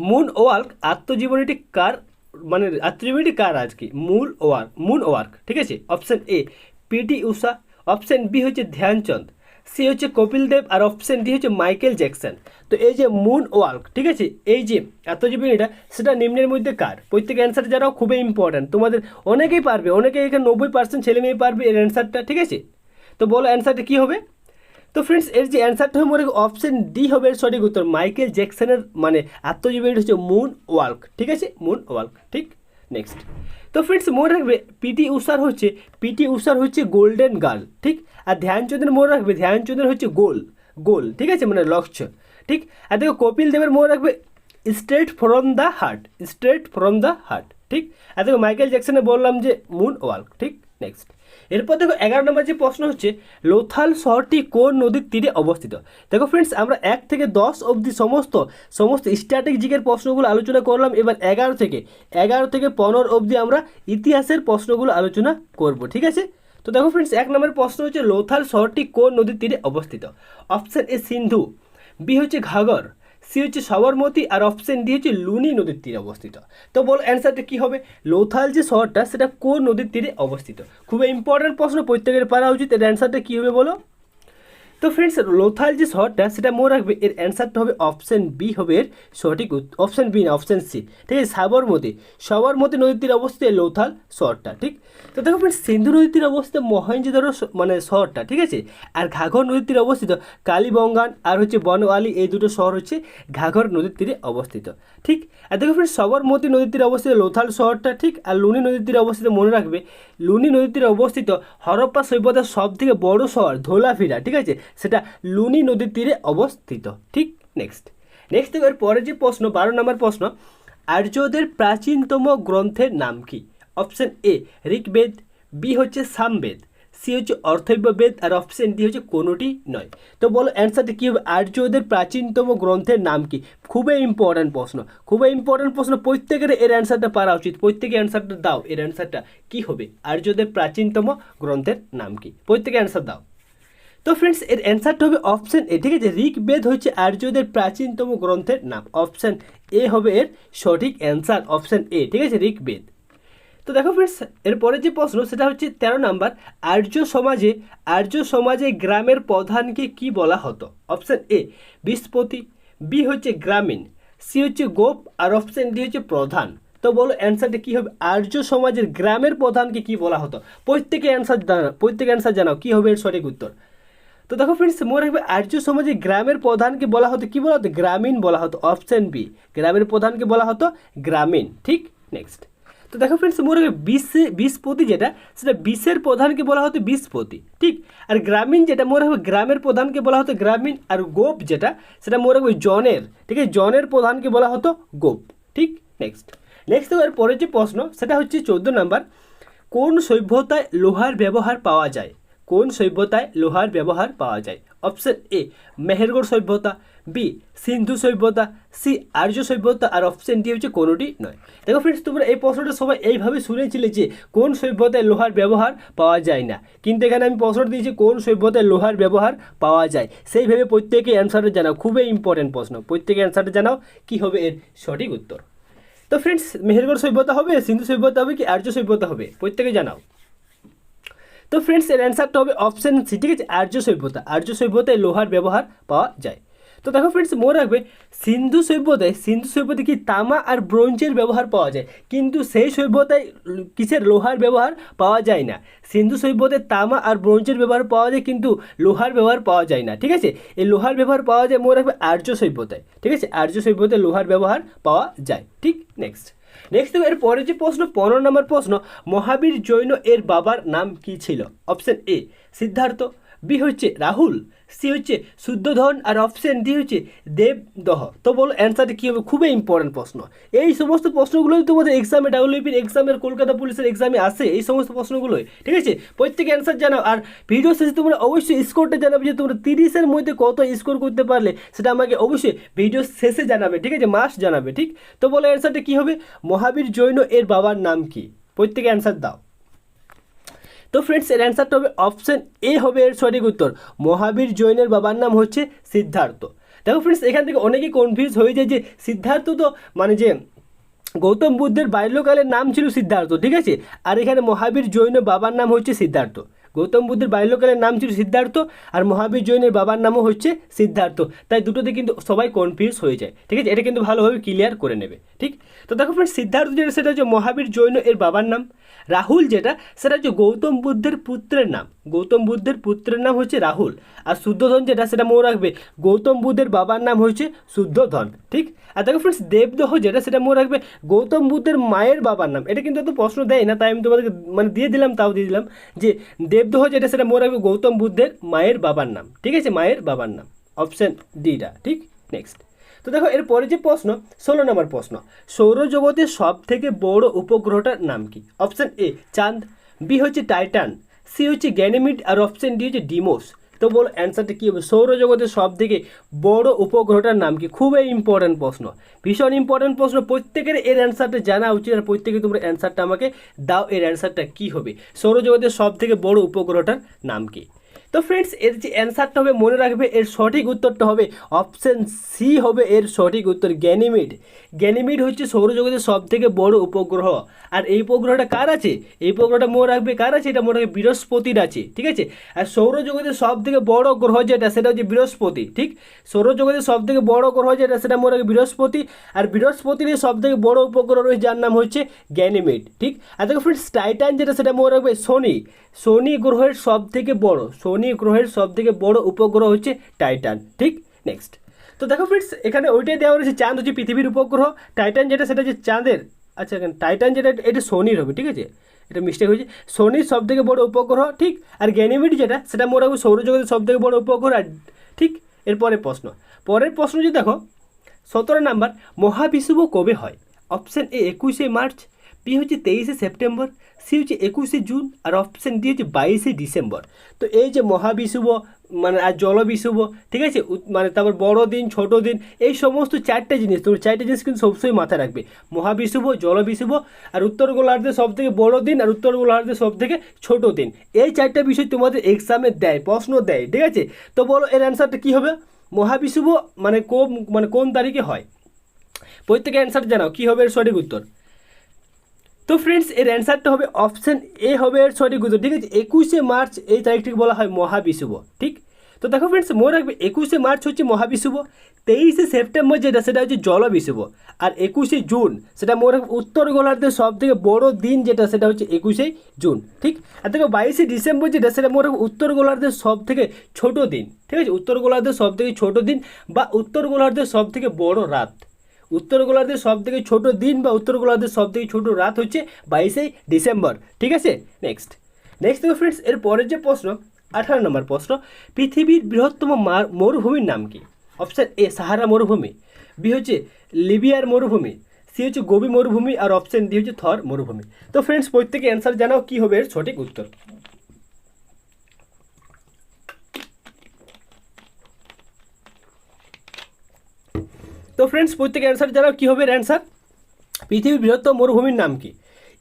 মুন ওয়ার্ক আত্মজীবনীটি কার, মানে আত্মজীবনীটি কার আজকে? Moonwalk. ঠিক আছে, option A PT Usha, option B হচ্ছে ধ্যানচন্দ, সি হচ্ছে কপিল দেব, আর অপশন ডি হচ্ছে মাইকেল জ্যাকসন। তো এই যে মুন ওয়ার্ক, ঠিক আছে, এই যে আত্মজীবনীটা, সেটা নিম্নের মধ্যে কার? প্রত্যেক অ্যান্সার যারাও খুবই ইম্পর্ট্যান্ট, তোমাদের অনেকেই পারবে, অনেকেই এখানে 90% ছেলে মেয়ে পারবে এর অ্যান্সারটা। ঠিক আছে, তো বলো অ্যান্সারটা কী হবে? তো ফ্রেন্ডস, এর যে অ্যান্সারটা হবে মনে অপশন ডি হবে এর সঠিক উত্তর। মাইকেল জ্যাকসনের মানে আত্মজীবনী হচ্ছে মুন ওয়ার্ক। ঠিক আছে, মুন ওয়ার্ক। ঠিক, নেক্সট তো ফ্রেন্ডস, মনে রাখবে পিটি উষার হচ্ছে গোল্ডেন গার্ল। ঠিক, আর ধ্যানচন্দ্রের মনে রাখবে ধ্যানচন্দ্রের হচ্ছে গোল। ঠিক আছে, মানে লক্ষ্য। ঠিক, আর দেখো কপিল দেবের মনে রাখবে স্ট্রেট ফ্রম দ্য হার্ট। ঠিক, আর দেখো মাইকেল জ্যাকসনে বললাম যে মুন ওয়ার্ক। ঠিক, নেক্সট এরপর দেখো 11 নম্বর যে প্রশ্ন হচ্ছে, লোথাল শহরটি কোন নদীর তীরে অবস্থিত? দেখো ফ্রেন্ডস, আমরা 1 থেকে 10 অবধি সমস্ত স্ট্র্যাটেজিকের প্রশ্নগুলো আলোচনা করলাম। এবার 11 থেকে 15 অবধি আমরা ইতিহাসের প্রশ্নগুলো আলোচনা করব। ঠিক আছে, তো দেখো ফ্রেন্ডস, 1 নম্বরের প্রশ্ন হচ্ছে, লোথাল শহরটি কোন নদীর তীরে অবস্থিত? অপশন এ সিন্ধু, বি হচ্ছে ঘাঘর, সি হচ্ছে সবরমতী, আর অপশন ডি হচ্ছে লুনি নদীর তীরে অবস্থিত। তো বল অ্যান্সারটা কী হবে? লোথাল যে শহরটা, সেটা কোন নদীর তীরে অবস্থিত? খুবই ইম্পর্ট্যান্ট প্রশ্ন, প্রত্যেকের পারা উচিত। এর অ্যান্সারটা কী হবে বলো? তো ফ্রেন্ডস, লোথাল যে শহরটা, সেটা মনে রাখবে এর অ্যান্সারটা হবে অপশন বি হবে এর সঠিক অপশন বি না, অপশন সি। ঠিক আছে, সবরমতী নদীর তীরে অবস্থিত এই লোথাল শহরটা। ঠিক, তো দেখো ফ্রেন্ডস, সিন্ধু নদীর তীরে অবস্থিত মহেঞ্জোদারো মানে শহরটা। ঠিক আছে, আর ঘাঘর নদীর তীরে অবস্থিত কালীবঙ্গান আর হচ্ছে বনওয়ালি, এই দুটো শহর হচ্ছে ঘাঘর নদীর তীরে অবস্থিত। ঠিক, আর দেখো ফ্রেন্ডস, সবরমতী নদীর তীরে অবস্থিত লোথাল শহরটা। ঠিক, আর লুনি নদীর তীরে অবস্থিত মনে রাখবে লুনি নদীর তীরে অবস্থিত হরপ্পা সভ্যতার সব থেকে বড় শহর ধোলাভিরা। ঠিক আছে, সেটা লুনি নদীর তীরে অবস্থিত। ঠিক, নেক্সট এর পরে যে প্রশ্ন 12 নম্বর প্রশ্ন, আর্যদের প্রাচীনতম গ্রন্থের নাম কি? অপশন এ ঋগ্বেদ, বি হচ্ছে সামবেদ, সি হচ্ছে অর্থব্যবেদ, আর অপশন ডি হচ্ছে কোনোটি নয়। তো বলো অ্যান্সারটা কী হবে? আর্যদের প্রাচীনতম গ্রন্থের নাম কি? খুবই ইম্পর্ট্যান্ট প্রশ্ন, প্রত্যেকের এর অ্যান্সারটা পারা উচিত। প্রত্যেকে অ্যান্সারটা দাও, এর অ্যান্সারটা কী হবে? আর্যদের প্রাচীনতম গ্রন্থের নাম কি? প্রত্যেকে অ্যান্সার দাও। তো ফ্রেন্ডস, এর অ্যান্সারটা হবে অপশন এ। ঠিক আছে, ঋগ্বেদ হচ্ছে আর্যদের প্রাচীনতম গ্রন্থের নাম। অপশন এ হবে এর সঠিক অ্যান্সার, অপশন এ। ঠিক আছে, ঋগ্বেদ। তো দেখো ফ্রেন্ডস, এরপরে যে প্রশ্ন, সেটা হচ্ছে 13 নাম্বার, আর্য সমাজে গ্রামের প্রধানকে কি বলা হতো? অপশন এ বিস্পতি, বি হচ্ছে গ্রামীণ, সি হচ্ছে গোপ, আর অপশন ডি হচ্ছে প্রধান। তো বলো অ্যান্সারটা কী হবে? আর্য সমাজের গ্রামের প্রধানকে কি বলা হতো? প্রত্যেকে অ্যান্সার জানাও কী হবে এর সঠিক উত্তর। তো দেখো ফ্রেন্ডস, মনে রাখবে আর্য সমাজে গ্রামের প্রধানকে বলা হতো কি বলা হতো? গ্রামীণ বলা হতো। অপশন বি, গ্রামের প্রধানকে বলা হতো গ্রামীণ। ঠিক, নেক্সট তো দেখো ফ্রেন্ডস মনে রাখবে বিশপতি যেটা সেটা বিশের প্রধানকে বলা হতো বিশপতি, ঠিক। আর গ্রামীণ যেটা মনে রাখবে গ্রামের প্রধানকে বলা হতো গ্রামীণ। আর গোপ যেটা সেটা মনে রাখবে জনের, ঠিক আছে, জনের প্রধানকে বলা হতো গোপ, ঠিক। নেক্সট এর পরের যে প্রশ্ন সেটা হচ্ছে 14 নাম্বার, কোন সভ্যতায় লোহার ব্যবহার পাওয়া যায়? কোন সভ্যতায় লোহার ব্যবহার পাওয়া যায়? অপশন এ মেহেরগড় সভ্যতা, বি সিন্ধু সভ্যতা, সি আর্য সভ্যতা, আর অপশন ডি হচ্ছে কোনোটি নয়। দেখো ফ্রেন্ডস তোমরা এই প্রশ্নটা সবাই এইভাবে শুনেছিলে যে কোন সভ্যতায় লোহার ব্যবহার পাওয়া যায় না, কিন্তু এখানে আমি প্রশ্নটা দিয়েছি কোন সভ্যতায় লোহার ব্যবহার পাওয়া যায়, সেইভাবে প্রত্যেকে অ্যান্সারটা জানাও। খুবই ইম্পর্টেন্ট প্রশ্ন, প্রত্যেকে অ্যান্সারটা জানাও কী হবে এর সঠিক উত্তর। তো ফ্রেন্ডস মেহেরগড় সভ্যতা হবে, সিন্ধু সভ্যতা হবে কি আর্য সভ্যতা হবে, প্রত্যেকে জানাও। তো ফ্রেন্ডস এর অ্যান্সারটা হবে অপশন সি, ঠিক আছে, আর্য সভ্যতা। আর্য সভ্যতায় লোহার ব্যবহার পাওয়া যায়। তো দেখো ফ্রেন্ডস মনে রাখবে সিন্ধু সভ্যতায় কি তামা আর ব্রোঞ্জের ব্যবহার পাওয়া যায়, কিন্তু সেই সভ্যতায় কিসের লোহার ব্যবহার পাওয়া যায় না। সিন্ধু সভ্যতায় তামা আর ব্রোঞ্জের ব্যবহার পাওয়া যায়, কিন্তু লোহার ব্যবহার পাওয়া যায় না, ঠিক আছে। এই লোহার ব্যবহার পাওয়া যায় মনে রাখবে আর্য সভ্যতায়, ঠিক আছে, আর্য সভ্যতায় লোহার ব্যবহার পাওয়া যায়, ঠিক। নেক্সট এর পরে যে প্রশ্ন 15 নম্বর প্রশ্ন, মহাবীর জৈন এর বাবার নাম কি ছিল? অপশন এ সিদ্ধার্থ, বি হচ্ছে রাহুল, সি হচ্ছে শুদ্ধোধন, আর অপশন ডি হচ্ছে দেবদহ। তো বলো অ্যান্সারটা কী হবে? খুবই ইম্পর্টেন্ট প্রশ্ন। এই সমস্ত প্রশ্নগুলোই তোমাদের এক্সামে ডাব্লিউপির এক্সামের কলকাতা পুলিশের এক্সামে আসে, এই সমস্ত প্রশ্নগুলোই, ঠিক আছে। প্রত্যেকে অ্যান্সার জানাও, আর ভিডিও শেষে তোমরা অবশ্যই স্কোরটা জানাবে যে তোমরা 30-এর মধ্যে কত স্কোর করতে পারলে, সেটা আমাকে অবশ্যই ভিডিও শেষে জানাবে, ঠিক আছে, মাস্ট জানাবে, ঠিক। তো বলো অ্যান্সারটা কী হবে? মহাবীর জৈন এর বাবার নাম কি? প্রত্যেকে অ্যান্সার দাও। তো ফ্রেন্ডস এর অ্যান্সারটা হবে অপশন এ হবে এর সঠিক উত্তর। মহাবীর জৈনের বাবার নাম হচ্ছে সিদ্ধার্থ। দেখো ফ্রেন্ডস এখান থেকে অনেকেই কনফিউজ হয়ে যায় যে সিদ্ধার্থ তো মানে যে গৌতম বুদ্ধের বাল্যকালের নাম ছিল সিদ্ধার্থ, ঠিক আছে, আর এখানে মহাবীর জৈন বাবার নাম হচ্ছে সিদ্ধার্থ। গৌতম বুদ্ধের বাল্যকালের নাম ছিল সিদ্ধার্থ, আর মহাবীর জৈনের বাবার নামও হচ্ছে সিদ্ধার্থ, তাই দুটোতে কিন্তু সবাই কনফিউজ হয়ে যায়, ঠিক আছে। এটা কিন্তু ভালোভাবে ক্লিয়ার করে নেবে, ঠিক। তো দেখো ফ্রেন্ডস সিদ্ধার্থ যেটা সেটা হচ্ছে মহাবীর জৈন এর বাবার নাম। রাহুল যেটা সেটা হচ্ছে গৌতম বুদ্ধের পুত্রের নাম, গৌতম বুদ্ধের পুত্রের নাম হচ্ছে রাহুল। আর শুদ্ধোধন যেটা সেটা মনে রাখবে গৌতম বুদ্ধের বাবার নাম হচ্ছে শুদ্ধোধন, ঠিক। আর দেখো ফ্রেন্ডস দেবদহ যেটা সেটা মনে রাখবে গৌতম বুদ্ধের মায়ের বাবার নাম। এটা কিন্তু এত প্রশ্ন দেয় না, তাই আমি তোমাদেরকে মানে দিয়ে দিলাম, তাও দিয়ে দিলাম যে দেবদহ যেটা সেটা মনে রাখবে গৌতম বুদ্ধের মায়ের বাবার নাম, ঠিক আছে, মায়ের বাবার নাম, অপশন ডিটা, ঠিক। নেক্সট তো দেখো এরপরে যে প্রশ্ন 16 নম্বর প্রশ্ন, সৌরজগতের সব থেকে বড় উপগ্রহটার নাম কি? অপশন এ চাঁদ, বি হচ্ছে টাইটান, সি হচ্ছে গ্যানিমিড, আর অপশন ডি হচ্ছে ডিমোস। তো বলো অ্যান্সারটা কী হবে? সৌরজগতের সব থেকে বড় উপগ্রহটার নাম কি? খুবই ইম্পর্টেন্ট প্রশ্ন, ভীষণ ইম্পর্টেন্ট প্রশ্ন, প্রত্যেকের এর অ্যান্সারটা জানা উচিত, আর প্রত্যেকে তোমরা অ্যান্সারটা আমাকে দাও, এর অ্যান্সারটা কী হবে? সৌরজগতের সব থেকে বড় উপগ্রহটার নাম কি? তো ফ্রেন্ডস এর যে অ্যান্সারটা হবে মনে রাখবে এর সঠিক উত্তরটা হবে অপশন সি হবে এর সঠিক উত্তর, গ্যানিমিড। গ্যানিমিড হচ্ছে সৌরজগতের সব থেকে বড় উপগ্রহ। আর এই উপগ্রহটা কার আছে? এই উপগ্রহটা মনে রাখবে কার আছে? এটা মনে রাখবে বৃহস্পতির আছে, ঠিক আছে। আর সৌরজগতের সব থেকে বড় গ্রহ যেটা সেটা হচ্ছে বৃহস্পতি, ঠিক। সৌরজগতের সব থেকে বড় গ্রহ যেটা সেটা মনে রাখবে বৃহস্পতি। আর বৃহস্পতির সব থেকে বড় উপগ্রহ রয়েছে যার নাম হচ্ছে গ্যানিমিড, ঠিক। আর দেখো ফ্রেন্ডস টাইটান যেটা সেটা মনে রাখবে শনি। শনি গ্রহের সব থেকে বড়, শনি গ্রহের সব থেকে বড় উপগ্রহ হচ্ছে টাইটান, ঠিক। নেক্সট তো দেখো ফ্রেন্ডস এখানে ওইটাই দেওয়া রয়েছে, চাঁদ হচ্ছে পৃথিবীর উপগ্রহ, টাইটান যেটা সেটা হচ্ছে চাঁদের, আচ্ছা এখানে টাইটান যেটা এটা শনির হবে, ঠিক আছে, এটা মিস্টেক হয়েছে, শনির সব থেকে বড় উপগ্রহ, ঠিক। আর গ্যানিমিড যেটা সেটা মনে রাখবে সৌরজগতের সব থেকে বড় উপগ্রহ, আর ঠিক। পরের প্রশ্ন যদি দেখো 17 নাম্বার, মহাবিষুব কবে হয়? অপশন এ 21শে মার্চ, বি হচ্ছে 23শে সেপ্টেম্বর, সি হচ্ছে 21শে জুন, আর অপশন ডি হচ্ছে 22শে ডিসেম্বর। তো এই যে মহাবিষুব মানে আর জলবিষুব, ঠিক আছে, মানে তারপর বড় দিন ছোট দিন, এই সমস্ত চারটে জিনিস, তোমরা চারটে জিনিস কিন্তু সবসময় মাথায় রাখবে, মহাবিষুব, জলবিষুব, আর উত্তর গোলার্ধের সব থেকে বড় দিন, আর উত্তর গোলার্ধের সব থেকে ছোট দিন। এই চারটে বিষয় তোমাদের এক্সামে দেয়, প্রশ্ন দেয়, ঠিক আছে। তো বলো এর অ্যান্সারটা কী হবে? মহাবিষুব মানে কোন তারিখে হয়? প্রত্যেকে অ্যান্সার জানাও কী হবে এর সঠিক উত্তর। তো ফ্রেন্ডস এর অ্যান্সারটা হবে অপশন এ হবে এর সঠিক উত্তর, ঠিক আছে। 21শে মার্চ এই তারিখটিকে বলা হয় মহাবিষুব, ঠিক। তো দেখো ফ্রেন্ডস মনে রাখবে 21শে মার্চ হচ্ছে মহাবিষুব, 23শে সেপ্টেম্বর যেটা সেটা হচ্ছে জলবিষুব, আর 21শে জুন সেটা মনে রাখবে উত্তর গোলার্ধের সব থেকে বড় দিন যেটা সেটা হচ্ছে 21শে জুন, ঠিক। আর দেখো 22শে ডিসেম্বর যেটা সেটা মনে রাখবে উত্তর গোলার্ধের সব থেকে ছোট দিন, ঠিক আছে, উত্তর গোলার্ধের সব থেকে ছোট দিন বা উত্তর গোলার্ধের সব থেকে বড় রাত। উত্তর গোলার্ধের সব থেকে ছোট দিন বা উত্তর গোলার্ধের সব থেকে ছোট রাত হচ্ছে 22শে ডিসেম্বর। ঠিক আছে, নেক্সট দেখো ফ্রেন্ডস, এর পরের যে প্রশ্ন 18 নম্বর প্রশ্ন, পৃথিবীর বৃহত্তম মরুভূমির নাম কি? অপশান এ সাহারা মরুভূমি, বি হচ্ছে লিবিয়ার মরুভূমি, সি হচ্ছে গোবি মরুভূমি, আর অপশান ডি হচ্ছে থর মরুভূমি। তো ফ্রেন্ডস প্রত্যেকে অ্যান্সার জানাও কি হবে এর সঠিক উত্তর। তো ফ্রেন্ডস প্রত্যেকে অ্যান্সার জানাও কি হবে এর অ্যান্সার। পৃথিবীর বৃহত্তম মরুভূমির নাম কি?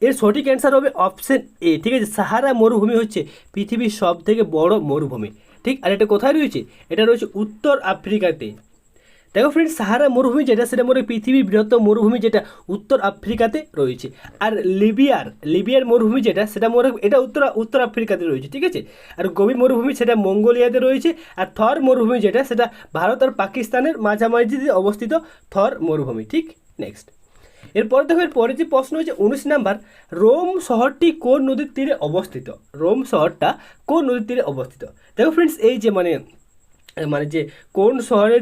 এর সঠিক অ্যান্সার হবে অপশান এ। ঠিক আছে, সাহারা মরুভূমি হচ্ছে পৃথিবীর সব থেকে বড় মরুভূমি। ঠিক, আর এটা কোথায় রয়েছে? এটা রয়েছে উত্তর আফ্রিকাতে। দেখো ফ্রেন্ডস, সাহারা মরুভূমি যেটা সেটা মনে পৃথিবীর বৃহত্তম মরুভূমি যেটা উত্তর আফ্রিকাতে রয়েছে। আর লিবিয়ার মরুভূমি যেটা সেটা এটা উত্তর আফ্রিকাতে রয়েছে। ঠিক আছে, আর গোবি মরুভূমি সেটা মঙ্গোলিয়াতে রয়েছে। আর থর মরুভূমি যেটা সেটা ভারত আর পাকিস্তানের মাঝামাঝিতে অবস্থিত থর মরুভূমি। ঠিক, নেক্সট এরপরে দেখো, এরপরে যে প্রশ্ন হচ্ছে 19 নাম্বার, রোম শহরটি কোন নদীর তীরে অবস্থিত? রোম শহরটা কোন নদীর তীরে অবস্থিত? দেখো ফ্রেন্ডস, এই যে যে কোন শহরের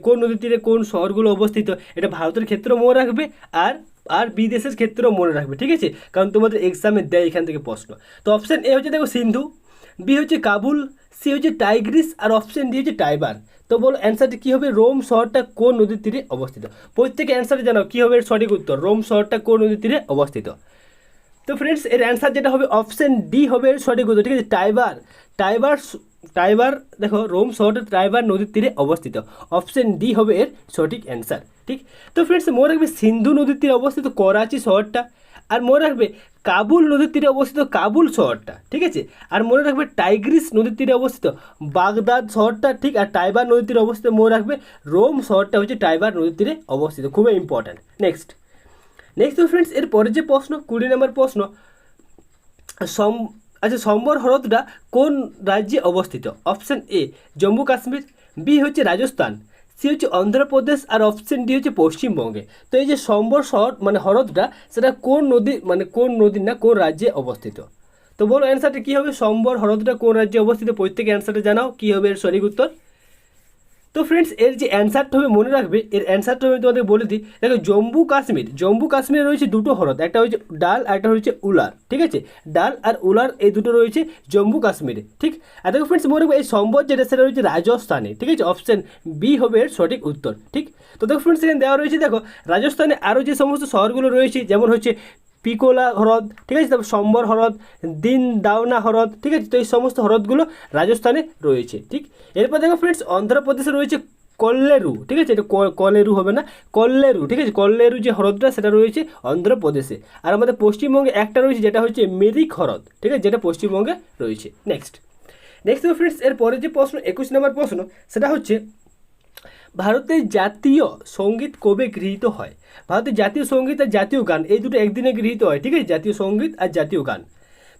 কোন নদীর তীরে কোন শহরগুলো অবস্থিত, এটা ভারতের ক্ষেত্রেও মনে রাখবে আর আর বিদেশের ক্ষেত্রেও মনে রাখবে। ঠিক আছে, কারণ তোমাদের এক্সামে দেয় এখান থেকে প্রশ্ন। তো অপশান এ হচ্ছে দেখো সিন্ধু, বি হচ্ছে কাবুল, সি হচ্ছে টাইগ্রিস, আর অপশান ডি হচ্ছে টাইবার। তো বলো অ্যান্সারটি কী হবে? রোম শহরটা কোন নদীর তীরে অবস্থিত? প্রত্যেকে অ্যান্সার জানাও কী হবে এর সঠিক উত্তর। রোম শহরটা কোন নদীর তীরে অবস্থিত? তো ফ্রেন্ডস এর অ্যান্সার যেটা হবে অপশান ডি হবে এর সঠিক উত্তর। ঠিক আছে, টাইবার দেখো রোম শহরটা টাইবার নদীর তীরে অবস্থিত। অপশান ডি হবে এর সঠিক অ্যান্সার। ঠিক, তো ফ্রেন্ডস মনে রাখবে সিন্ধু নদীর তীরে অবস্থিত করাচি শহরটা, আর মনে রাখবে কাবুল নদীর তীরে অবস্থিত কাবুল শহরটা। ঠিক আছে, আর মনে রাখবে টাইগ্রিস নদীর তীরে অবস্থিত বাগদাদ শহরটা। ঠিক, আর টাইবার নদীর তীরে অবস্থিত মনে রাখবে রোম শহরটা হচ্ছে টাইবার নদীর তীরে অবস্থিত। খুবই ইম্পর্ট্যান্ট। নেক্সট তো ফ্রেন্ডস এর পরের যে প্রশ্ন 20 নম্বর প্রশ্ন, সম্বর হ্রদটা কোন রাজ্যে অবস্থিত? Option A Jammu Kashmir, B হচ্ছে রাজস্থান, সি হচ্ছে অন্ধ্রপ্রদেশ, আর অপশান ডি হচ্ছে পশ্চিমবঙ্গে। তো এই যে সম্বর শহর হ্রদটা সেটা কোন নদী কোন রাজ্যে অবস্থিত? তো বলো অ্যান্সারটা কী হবে? সম্বর হ্রদটা কোন রাজ্যে অবস্থিত? প্রত্যেকে অ্যান্সারটা জানাও কী হবে এর সঠিক উত্তর। তো ফ্রেন্ডস এর যে অ্যান্সারটা হবে মনে রাখবে, এর অ্যান্সারটা হবে তোমাদের বলে দিই। দেখো জম্মু কাশ্মীরে রয়েছে দুটো হ্রদ, একটা হচ্ছে ডাল আর একটা হচ্ছে উলার। ঠিক আছে, ডাল আর উলার এই দুটো রয়েছে জম্মু কাশ্মীরে। ঠিক, আর দেখো ফ্রেন্ডস মনে রাখবে এই সম্বর যেটা সেটা রয়েছে রাজস্থানে। ঠিক আছে, অপশান বি হবে এর সঠিক উত্তর। ঠিক, তো দেখো ফ্রেন্ডস এখানে দেওয়া রয়েছে, দেখো রাজস্থানে আরও যে সমস্ত শহরগুলো রয়েছে যেমন হচ্ছে পিকোলা হ্রদ। ঠিক আছে, তারপর সম্বর হ্রদ, দিন দাওনা হ্রদ। ঠিক আছে, তো এই সমস্ত হ্রদগুলো রাজস্থানে রয়েছে। ঠিক, এরপর দেখো ফ্রেন্ডস অন্ধ্রপ্রদেশে রয়েছে কল্লেরু। ঠিক আছে, এটা কলেরু হবে না, কল্লেরু। ঠিক আছে, কল্লেরু যে হ্রদটা সেটা রয়েছে অন্ধ্রপ্রদেশে। আর আমাদের পশ্চিমবঙ্গে একটা রয়েছে যেটা হচ্ছে মিরিক হ্রদ। ঠিক আছে, যেটা পশ্চিমবঙ্গে রয়েছে। নেক্সট দেখো ফ্রেন্ডস এর পরে যে প্রশ্ন 21 নম্বর প্রশ্ন, সেটা হচ্ছে ভারতের জাতীয় সঙ্গীত কবে গৃহীত হয়? ভারতের জাতীয় সঙ্গীত আর জাতীয় গান এই দুটো একদিনে গৃহীত হয়। ঠিক আছে, জাতীয় সঙ্গীত আর জাতীয় গান।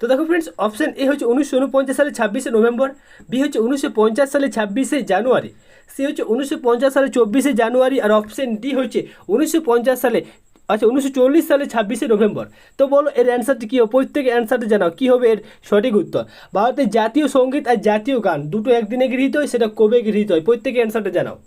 তো দেখো ফ্রেন্ডস অপশান এ হচ্ছে 1949 সালে 26শে নভেম্বর, বি হচ্ছে 1950 সালে 26শে জানুয়ারি, সি হচ্ছে 1950 সালে 24শে জানুয়ারি, আর অপশান ডি হচ্ছে 1940 সালে 26শে নভেম্বর। তো বলো এর অ্যান্সারটি কী হবে? প্রত্যেকে অ্যান্সারটা জানাও কী হবে এর সঠিক উত্তর। ভারতের জাতীয় সঙ্গীত আর জাতীয় গান দুটো একদিনে গৃহীত হয়, সেটা কবে গৃহীত হয়? প্রত্যেকে অ্যান্সারটা জানাও।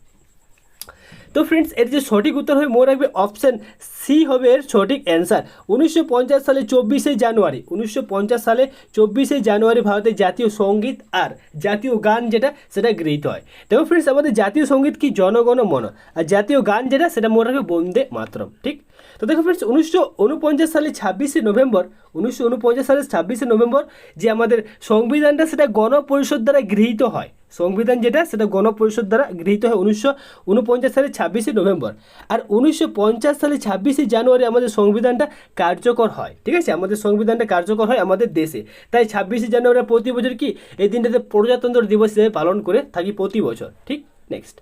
তো ফ্রেন্ডস এর যে সঠিক উত্তর হবে মনে রাখবে অপশান সি হবে এর সঠিক অ্যান্সার। 1950 সালে 24শে জানুয়ারি, 1950 সালে 24শে জানুয়ারি ভারতের জাতীয় সঙ্গীত আর জাতীয় গান যেটা সেটা গৃহীত হয়। দেখো ফ্রেন্ডস আমাদের জাতীয় সঙ্গীত কি জনগণ মন, আর জাতীয় গান যেটা সেটা মনে রাখবে বন্দে মাতরম। ঠিক, তো দেখো ফ্রেন্ডস 1949 সালে 26শে নভেম্বর, 1949 সালে 26শে নভেম্বর যে আমাদের সংবিধানটা সেটা গণপরিষদ দ্বারা গৃহীত হয়। সংবিধান যেটা সেটা গণপরিষদ দ্বারা গৃহীত হয় 1949 সালে 26শে নভেম্বর। আর 1950 সালে 26শে জানুয়ারি আমাদের সংবিধানটা কার্যকর হয়। ঠিক আছে, আমাদের সংবিধানটা কার্যকর হয় আমাদের দেশে। তাই 26শে জানুয়ারি প্রতি বছর কি এই দিনটাতে প্রজাতন্ত্র দিবস হিসেবে পালন করে থাকি প্রতি বছর। ঠিক, নেক্সট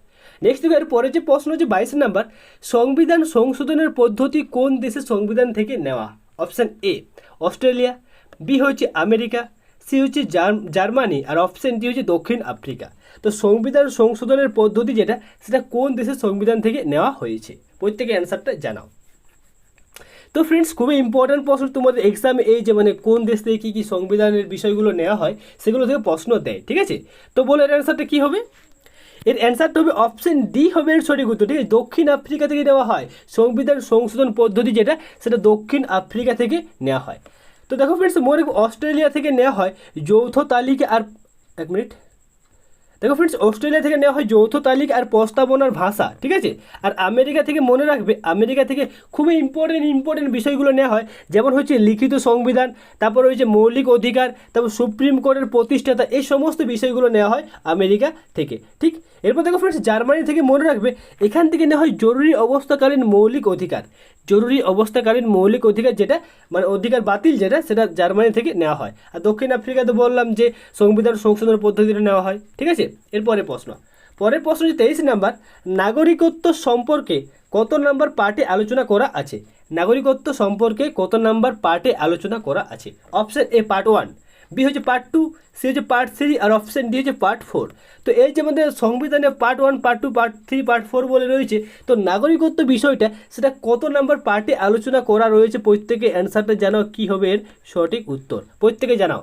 এর পরে যে প্রশ্ন হচ্ছে 22 নাম্বার, সংবিধান সংশোধনের পদ্ধতি কোন দেশের সংবিধান থেকে নেওয়া? অপশান এ অস্ট্রেলিয়া, বি হচ্ছে আমেরিকা, সি হচ্ছে জার্মানি, আর অপশান ডি হচ্ছে দক্ষিণ আফ্রিকা। তো সংবিধান সংশোধনের পদ্ধতি যেটা সেটা কোন দেশের সংবিধান থেকে নেওয়া হয়েছে? প্রত্যেকে অ্যান্সারটা জানাও। তো ফ্রেন্ডস খুবই ইম্পর্ট্যান্ট প্রশ্ন তোমাদের এক্সামে, এই যে কোন দেশ থেকে কী কী সংবিধানের বিষয়গুলো নেওয়া হয় সেগুলো থেকে প্রশ্ন দেয়। ঠিক আছে, তো বলো এর অ্যান্সারটা কী হবে? এর অ্যান্সারটা হবে অপশন ডি হবে এর সঠিক উত্তর। ঠিক আছে, দক্ষিণ আফ্রিকা থেকে নেওয়া হয় সংবিধান সংশোধন পদ্ধতি যেটা, সেটা দক্ষিণ আফ্রিকা থেকে নেওয়া হয়। তো দেখো ফ্রেন্ডস, মনে অস্ট্রেলিয়া থেকে নেওয়া হয় যৌথ তালিকা আর এক মিনিট দেখো ফ্রেন্ডস, অস্ট্রেলিয়া থেকে নেওয়া হয় যৌথ তালিকা আর প্রস্তাবনার ভাষা। ঠিক আছে, আর আমেরিকা থেকে মনে রাখবে, আমেরিকা থেকে খুবই ইম্পর্টেন্ট বিষয়গুলো নেওয়া হয়, যেমন হচ্ছে লিখিত সংবিধান, তারপর হচ্ছে মৌলিক অধিকার, তারপর সুপ্রিম কোর্টের প্রতিষ্ঠাতা, এই সমস্ত বিষয়গুলো নেওয়া হয় আমেরিকা থেকে। ঠিক, এরপর দেখো ফ্রেন্ডস, জার্মানি থেকে মনে রাখবে এখান থেকে নেওয়া হয় জরুরি অবস্থাকালীন মৌলিক অধিকার। জরুরি অবস্থাকালীন মৌলিক অধিকার যেটা মানে অধিকার বাতিল যেটা, সেটা জার্মানি থেকে নেওয়া হয়। আর দক্ষিণ আফ্রিকাতে বললাম যে সংবিধান সংশোধন পদ্ধতিটা নেওয়া হয়। ঠিক আছে, এরপরে পরের প্রশ্ন হচ্ছে 23 নাম্বার, নাগরিকত্ব সম্পর্কে কত নাম্বার পার্টে আলোচনা করা আছে? নাগরিকত্ব সম্পর্কে কত নাম্বার পার্টে আলোচনা করা আছে? অপশন এ পার্ট 1, বি হচ্ছে পার্ট 2, সি হচ্ছে পার্ট 3, আর অপশন ডি হচ্ছে পার্ট 4। তো এই যে আমাদের সংবিধানে পার্ট 1, পার্ট 2, পার্ট 3, পার্ট 4 বলে রয়েছে, তো নাগরিকত্ব বিষয়টা সেটা কত নাম্বার পার্টে আলোচনা করা রয়েছে? প্রত্যেকে অ্যান্সারটা জানাও, কী হবে এর সঠিক উত্তর, প্রত্যেকে জানাও।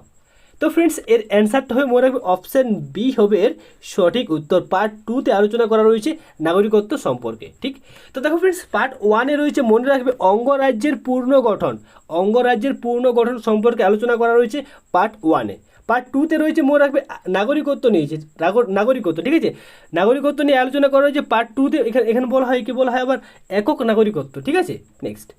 তো ফ্রেন্ডস, এর অ্যান্সারটা হবে মনে রাখবে অপশন বি হবে এর সঠিক উত্তর। পার্ট 2তে আলোচনা করা রয়েছে নাগরিকত্ব সম্পর্কে। ঠিক, তো দেখো ফ্রেন্ডস, পার্ট 1-এ রয়েছে মনে রাখবে অঙ্গরাজ্যের পুনর্গঠন। অঙ্গরাজ্যের পুনর্গঠন সম্পর্কে আলোচনা করা রয়েছে পার্ট 1-এ। পার্ট 2-তে রয়েছে মনে রাখবে নাগরিকত্ব নিয়েছে, নাগরিকত্ব। ঠিক আছে, নাগরিকত্ব নিয়ে আলোচনা করা হয়েছে পার্ট 2-তে। এখানে বলা হয় কি বলা হয় আবার একক নাগরিকত্ব। ঠিক আছে, নেক্সট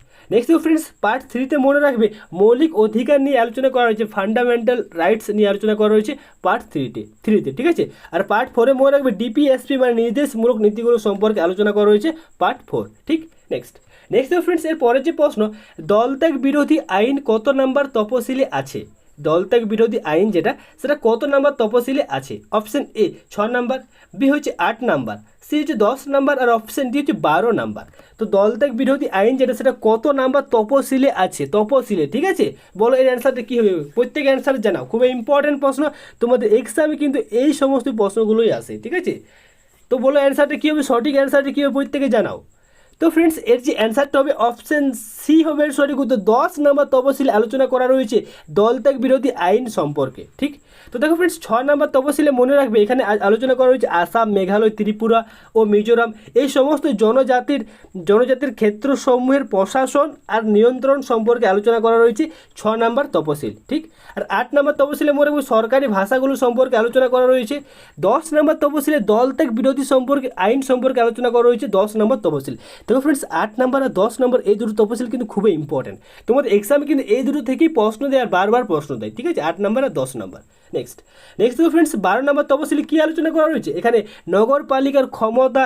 ফ্রেন্ডস, পার্ট 3-তে মনে রাখবে মৌলিক অধিকার নিয়ে আলোচনা করা হয়েছে, ফান্ডামেন্টাল রাইটস নিয়ে আলোচনা করা হয়েছে পার্ট 3-তে। ঠিক আছে, আর পার্ট 4-এ মনে রাখবে ডিপিএসপি মানে নির্দেশমূলক নীতিগুলো সম্পর্কে আলোচনা করা হয়েছে পার্ট 4। ঠিক, নেক্সট ফ্রেন্ডস, এর পরের যে প্রশ্ন, দলত্যাগ বিরোধী আইন কত নাম্বার তপশিলে আছে? দলত্যাগ বিরোধী আইন যেটা, সেটা কত নাম্বার তপশিলে আছে? অপশন এ 6 নাম্বার, বি হচ্ছে 8 নাম্বার, সি হচ্ছে 10 নাম্বার, আর অপশন ডি হচ্ছে 12 নাম্বার। তো দলত্যাগ বিরোধী আইন যেটা, সেটা কত নাম্বার তপশিলে আছে? তপশিলে। ঠিক আছে, বলো এর অ্যান্সারটা কী হবে? প্রত্যেক অ্যান্সার জানাও, খুবই ইম্পর্টেন্ট প্রশ্ন, তোমাদের এক্সামে কিন্তু এই সমস্ত প্রশ্নগুলোই আসে। ঠিক আছে, তো বলো অ্যান্সারটা কী হবে, সঠিক অ্যান্সারটা কী হবে, প্রত্যেকে জানাও। তো ফ্রেন্ডস, এর যে অ্যান্সারটা হবে অপশন সি হবে এর সঠিক উত্তর। 10 নম্বর তপশিলে আলোচনা করা রয়েছে দলত্যাগ বিরোধী আইন সম্পর্কে। ঠিক, তো দেখো ফ্রেন্ডস, 6 নম্বর তপশিলে মনে রাখবে এখানে আলোচনা করা হয়েছে আসাম, মেঘালয়, ত্রিপুরা ও মিজোরাম, এই সমস্ত জনজাতির ক্ষেত্রসমূহের প্রশাসন আর নিয়ন্ত্রণ সম্পর্কে আলোচনা করা রয়েছে 6 নম্বর তপশিল। ঠিক, আর 8 নম্বর তপশিলে মনে রাখবে সরকারি ভাষাগুলো সম্পর্কে আলোচনা করা রয়েছে। 10 নম্বর তপশিলে দলত্যাগ বিরোধী সম্পর্কে আইন সম্পর্কে আলোচনা করা রয়েছে 10 নম্বর তপশিল। দেখো ফ্রেন্ডস, 8 নাম্বার আর 10 নম্বর এই দুটো তপশিল কিন্তু খুবই ইম্পর্টেন্ট, তোমাদের এক্সামে কিন্তু এই দুটো থেকেই প্রশ্ন দেয় আর বারবার প্রশ্ন দেয়। ঠিক আছে, 8 নাম্বার আর 10 নাম্বার। নেক্সট দেখো ফ্রেন্ডস, 12 নম্বর তপশিলে কী আলোচনা করা রয়েছে? এখানে নগরপালিকার ক্ষমতা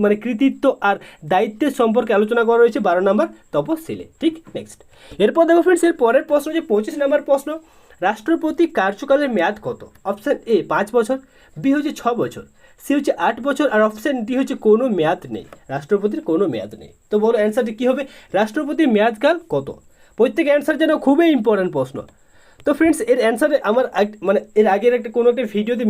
মানে কৃতিত্ব আর দায়িত্বের সম্পর্কে আলোচনা করা রয়েছে 12 নম্বর তপশিলে। ঠিক, নেক্সট এরপর দেখো ফ্রেন্ডস, এর পরের প্রশ্ন যে 25 নম্বর প্রশ্ন, রাষ্ট্রপতি কার্যকালের মেয়াদ কত? অপশান এ 5 বছর, বি হচ্ছে 6 বছর, সি হচ্ছে 8 বছর, আর অপশান ডি হচ্ছে কোনো মেয়াদ নেই, রাষ্ট্রপতির কোনো মেয়াদ নেই। তো বলো অ্যান্সারটি কী হবে, রাষ্ট্রপতির মেয়াদকাল কত? প্রত্যেক অ্যান্সার যেন খুবই ইম্পর্টেন্ট প্রশ্ন। তো ফ্রেন্ডস, এর অ্যান্সারে আমার মানে এর আগের কোনো একটা ভিডিওতে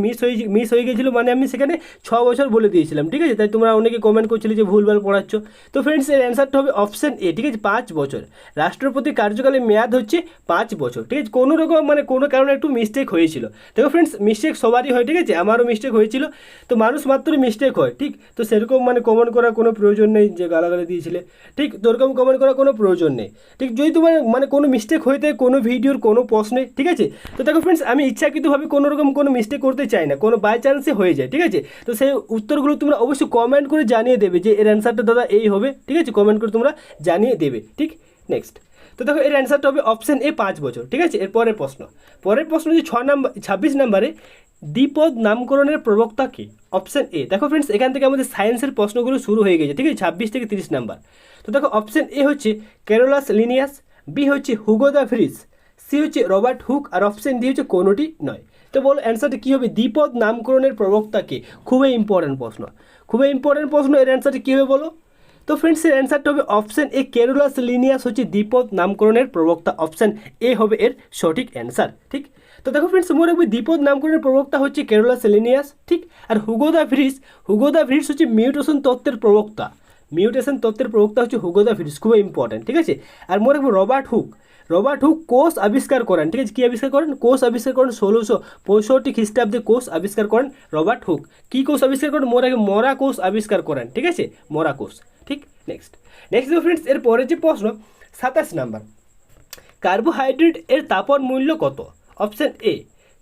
মিস হয়ে গেছিলো, মানে আমি সেখানে 6 বছর বলে দিয়েছিলাম। ঠিক আছে, তাই তোমরা অনেকে কমেন্ট করছিলে যে ভুলভাল পড়াচ্ছ। তো ফ্রেন্ডস, এর অ্যান্সারটা হবে অপশান এ। ঠিক আছে, 5 বছর, রাষ্ট্রপতির কার্যকালের মেয়াদ হচ্ছে 5 বছর। ঠিক আছে, কোনো রকম মানে কোনো কারণে একটু মিস্টেক হয়েছিল। দেখো ফ্রেন্ডস, মিস্টেক সবারই হয়। ঠিক আছে, আমারও মিস্টেক হয়েছিল, তো মানুষ মাত্রই মিস্টেক হয়। ঠিক, তো সেরকম মানে কমেন্ট করার কোনো প্রয়োজন নেই যে গালাগালি দিয়েছিলে। ঠিক, তো ওরকম কমেন্ট করার কোনো প্রয়োজন নেই। ঠিক, যদি তোমার মানে কোনো মিস্টেক হয়ে থাকে কোনো ভিডিওর কোনো প্রশ্নে, ঠিক আছে, তো দেখো ফ্রেন্ডস, আমি ইচ্ছাকৃতভাবে কোনো রকম কোনো মিস্টেক করতে চাই না, কোনো বাই চান্সে হয়ে যায়। ঠিক আছে, তো সেই উত্তরগুলো তোমরা অবশ্যই কমেন্ট করে জানিয়ে দেবে যে এর অ্যান্সারটা দাদা এই হবে। ঠিক আছে, কমেন্ট করে তোমরা জানিয়ে দেবে। ঠিক, নেক্সট তো দেখো এর অ্যান্সারটা হবে অপশান এ 5 বছর। ঠিক আছে, এর পরের প্রশ্ন যে 26 নম্বরে দ্বিপদ নামকরণের প্রবক্তা কি? Option A. দেখো ফ্রেন্ডস, এখান থেকে আমাদের সায়েন্সের প্রশ্নগুলো শুরু হয়ে গেছে। ঠিক আছে, 26 থেকে 30 নাম্বার। তো দেখো অপশান এ হচ্ছে ক্যারোলাস লিনিয়াস, বি হচ্ছে হুগো দ্য ভ্রিস, সি হচ্ছে রবার্ট হুক, আর অপশান ডি হচ্ছে কোনোটি নয়। তো বলো অ্যান্সারটা কী হবে, দ্বিপদ নামকরণের প্রবক্তা কে? খুবই ইম্পর্টেন্ট প্রশ্ন, এর অ্যান্সারটা কী হবে বলো? তো ফ্রেন্ডস, এর অ্যান্সারটা হবে অপশান এ, ক্যারোলাস লিনিয়াস হচ্ছে দ্বিপদ নামকরণের প্রবক্তা। অপশান এ হবে এর সঠিক অ্যান্সার। ঠিক, তো দেখো ফ্রেন্ডস, মনে রাখবে দ্বিপদ নামকরণের প্রবক্তা হচ্ছে ক্যারোলাস লিনিয়াস। ঠিক, আর হুগো দ্য ভ্রিস হচ্ছে মিউটেশন তত্ত্বের প্রবক্তা। হচ্ছে হুগো দ্য ভ্রিস, খুবই ইম্পর্টেন্ট। ঠিক আছে, আর মনে রাখবো রবার্ট রবার্ট হুক কোষ আবিষ্কার করেন, ঠিক আছে, কী আবিষ্কার করেন? কোষ আবিষ্কার করেন 1665 খ্রিস্টাব্দে কোষ আবিষ্কার করেন রবার্ট হুক। কী কোষ আবিষ্কার করেন? মরা কোষ আবিষ্কার করেন, ঠিক আছে, মরা কোষ। ঠিক, নেক্সট ফ্রেন্ডস এর পরের যে প্রশ্ন 27 নাম্বার, কার্বোহাইড্রেট এর তাপন মূল্য কত? Option A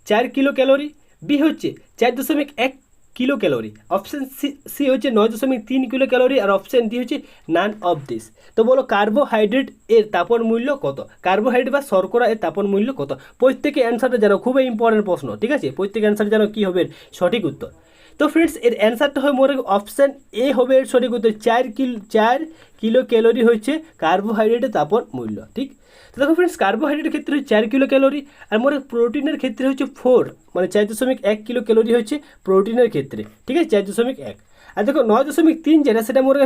4 kilocalorie, B হচ্ছে 4.1 কিলো ক্যালোরি, অপশান সি হচ্ছে 9.3 কিলো ক্যালোরি, আর অপশান ডি হচ্ছে নান অফ দিস। তো বলো কার্বোহাইড্রেট এর তাপন মূল্য কত? কার্বোহাইড্রেট বা শর্করা এর তাপন মূল্য কত? প্রত্যেকে অ্যান্সারটা জানো, খুবই ইম্পর্টেন্ট প্রশ্ন, ঠিক আছে, প্রত্যেকে অ্যান্সার জানো কী হবে সঠিক উত্তর। তো ফ্রেন্ডস এর অ্যান্সারটা হয় মোর অপশান এ হবে এর সঠিক উত্তর। 4 কিলো ক্যালোরি হচ্ছে কার্বোহাইড্রেটের তাপন মূল্য। ঠিক, তো দেখো ফ্রেন্ডস কার্বোহাইড্রেটের ক্ষেত্রে হচ্ছে 4 কিলো ক্যালোরি, আর মোর প্রোটিনের ক্ষেত্রে হচ্ছে 4.1 কিলো ক্যালোরি হচ্ছে প্রোটিনের ক্ষেত্রে, ঠিক আছে, 4.1। আর দেখো 9.3 যেটা সেটা মোর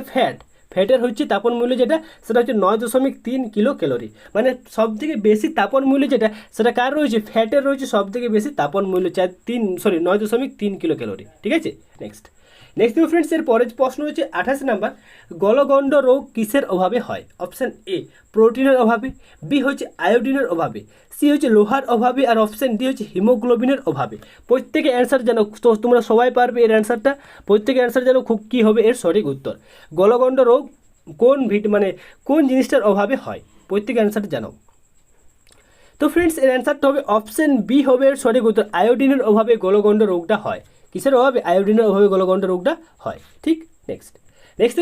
ফ্যাটের হচ্ছে তাপন মূল্য যেটা সেটা হচ্ছে 9.3 কিলো ক্যালোরি। মানে সব থেকে বেশি তাপন মূল্য যেটা সেটা কার রয়েছে? ফ্যাটের রয়েছে সব থেকে বেশি তাপন মূল্য 9.3 কিলো ক্যালোরি, ঠিক আছে। নেক্সট ফ্রেন্ডস এর পরের প্রশ্ন হচ্ছে 28 নাম্বার, গলগণ্ড রোগ কিসের অভাবে হয়? অপশান এ প্রোটিনের অভাবে, বি হচ্ছে আয়োডিনের অভাবে, সি হচ্ছে লোহার অভাবে, আর অপশান ডি হচ্ছে হিমোগ্লোবিনের অভাবে। প্রত্যেকে অ্যান্সার জানো, তো তোমরা সবাই পারবে এর অ্যান্সারটা, প্রত্যেকে অ্যান্সার জানো খুব কী হবে এর সঠিক উত্তর। গলগণ্ড রোগ কোন জিনিসটার অভাবে হয়? প্রত্যেকে অ্যান্সারটা জানো। তো ফ্রেন্ডস এর অ্যান্সারটা হবে অপশান বি হবে এর সঠিক উত্তর। আয়োডিনের অভাবে গলগণ্ড রোগটা হয়। কিসের অভাবে? আয়োডিনের অভাবে গলগণ্ড রোগটা হয়। ঠিক, নেক্সট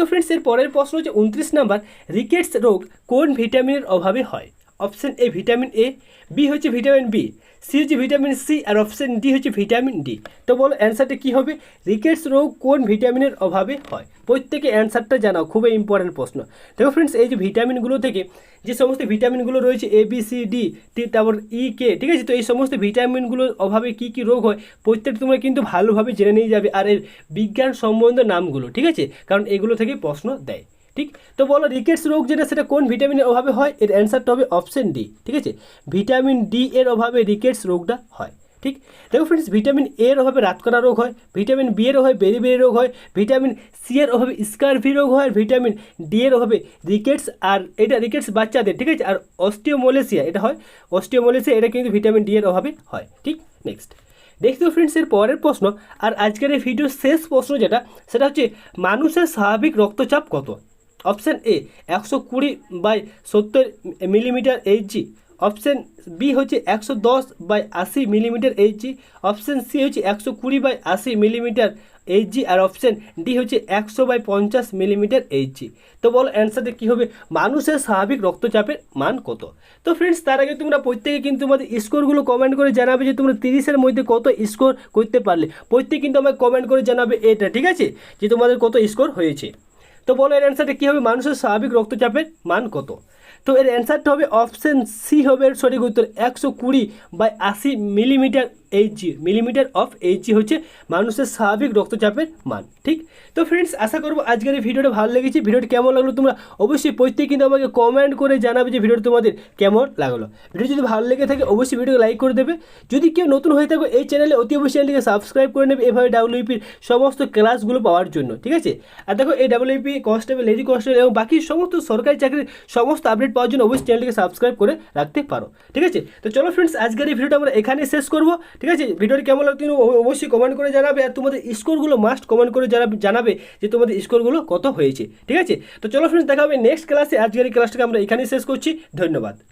ফ্রেন্ডস এর পরের প্রশ্ন হচ্ছে 29 নাম্বার, রিকেটস রোগ কোন ভিটামিনের অভাবে হয়? Option A vitamin A, B হচ্ছে ভিটামিন বি, সি হচ্ছে ভিটামিন সি, আর অপশান ডি হচ্ছে ভিটামিন ডি। তো বলো অ্যান্সারটা কী হবে? রিকেটস রোগ কোন ভিটামিনের অভাবে হয়? প্রত্যেকে অ্যান্সারটা জানাও, খুবই ইম্পর্টেন্ট প্রশ্ন। দেখো ফ্রেন্ডস এই যে ভিটামিনগুলো থেকে যে সমস্ত ভিটামিনগুলো রয়েছে এ বি সি ডি, তারপর ই কে, ঠিক আছে, তো এই সমস্ত ভিটামিনগুলোর অভাবে কী কী রোগ হয় প্রত্যেকটা তোমরা কিন্তু ভালোভাবে জেনে নিয়ে যাবে, আর এর বিজ্ঞান সম্বন্ধে নামগুলো, ঠিক আছে, কারণ এগুলো থেকে প্রশ্ন দেয়। ঠিক, তো বলো রিকেটস রোগ যেটা সেটা কোন ভিটামিনের অভাবে হয়? এর অ্যান্সারটা হবে অপশান ডি, ঠিক আছে, ভিটামিন ডি এর অভাবে রিকেটস রোগটা হয়। ঠিক, দেখো ফ্রেন্ডস ভিটামিন এর অভাবে রাতকানা রোগ হয়, ভিটামিন বি এর অভাবে বেরি রোগ হয়, ভিটামিন সি এর অভাবে স্কারভি রোগ হয়, আর ভিটামিন ডি এর অভাবে রিকেটস, আর এটা রিকেটস বাচ্চাদের, ঠিক আছে, আর অস্টিওমোলেসিয়া এটা হয়, অস্টিওমোলেসিয়া এটা কিন্তু ভিটামিন ডি এর অভাবে হয়। ঠিক, নেক্সট ফ্রেন্ডস এর পরের প্রশ্ন, আর আজকের এই ভিডিওর শেষ প্রশ্ন যেটা সেটা হচ্ছে মানুষের স্বাভাবিক রক্তচাপ কত? Option A 120/70 millimetre HG, option B হচ্ছে 110/80 মিলিমিটার এইচজি, অপশান সি হচ্ছে 120/80 মিলিমিটার এইচজি, আর অপশান ডি হচ্ছে 100/50 মিলিমিটার এইচজি। তো বলো অ্যান্সারটা কী হবে? মানুষের স্বাভাবিক রক্তচাপের মান কত? তো ফ্রেন্ডস তার আগে তোমরা প্রত্যেকে কিন্তু তোমাদের স্কোরগুলো কমেন্ট করে জানাবে যে তোমরা 30-এর মধ্যে কত স্কোর করতে পারলে। প্রত্যেকে কিন্তু আমাকে কমেন্ট করে জানাবে এটা, ঠিক আছে, যে তোমাদের কত স্কোর হয়েছে। তো বলো এর অ্যান্সারটা কী হবে? মানুষের স্বাভাবিক রক্তচাপের মান কত? তো এর অ্যান্সারটা হবে অপশান সি হবে এর সঠিক উত্তর। 120/80 millimetre Hg, millimetre of Hg হচ্ছে মানুষের স্বাভাবিক রক্তচাপের মান। ঠিক, তো ফ্রেন্ডস আশা করবো আজকের এই ভিডিওটা ভালো লেগেছে। ভিডিওটি কেমন লাগলো তোমরা অবশ্যই প্রত্যেকে কিন্তু আমাকে কমেন্ট করে জানাবে যে ভিডিওটা তোমাদের কেমন লাগলো। ভিডিও যদি ভালো লেগে থাকে অবশ্যই ভিডিওকে লাইক করে দেবে। যদি কেউ নতুন হয়ে থাকো এই চ্যানেলে অতি অবশ্যই চ্যানেলটিকে সাবস্ক্রাইব করে নেবে এভাবে ডাব্লিউপির সমস্ত ক্লাসগুলো পাওয়ার জন্য, ঠিক আছে। আর দেখো এই ডাব্লিউপি কনস্টেবল, লেডি কনস্টেবল এবং বাকি সমস্ত সরকারি চাকরির সমস্ত আপডেট পাওয়ার জন্য অবশ্যই চ্যানেলটিকে সাবস্ক্রাইব করে রাখতে পারো, ঠিক আছে। তো চলো ফ্রেন্ডস আজকের এই ভিডিওটা আমরা এখানে শেষ করবো, ঠিক আছে। ভিডিওটি কেমন লাগতো অবশ্যই কমেন্ট করে জানাবে, আর তোমাদের স্কোরগুলো মাস্ট কমেন্ট করে জানাবে যে তোমাদের স্কোরগুলো কত হয়েছে, ঠিক আছে। তো চলো ফ্রেন্ডস দেখা হবে নেক্সট ক্লাসে। আজকের এই ক্লাসটাকে আমরা এখানেই শেষ করছি। ধন্যবাদ।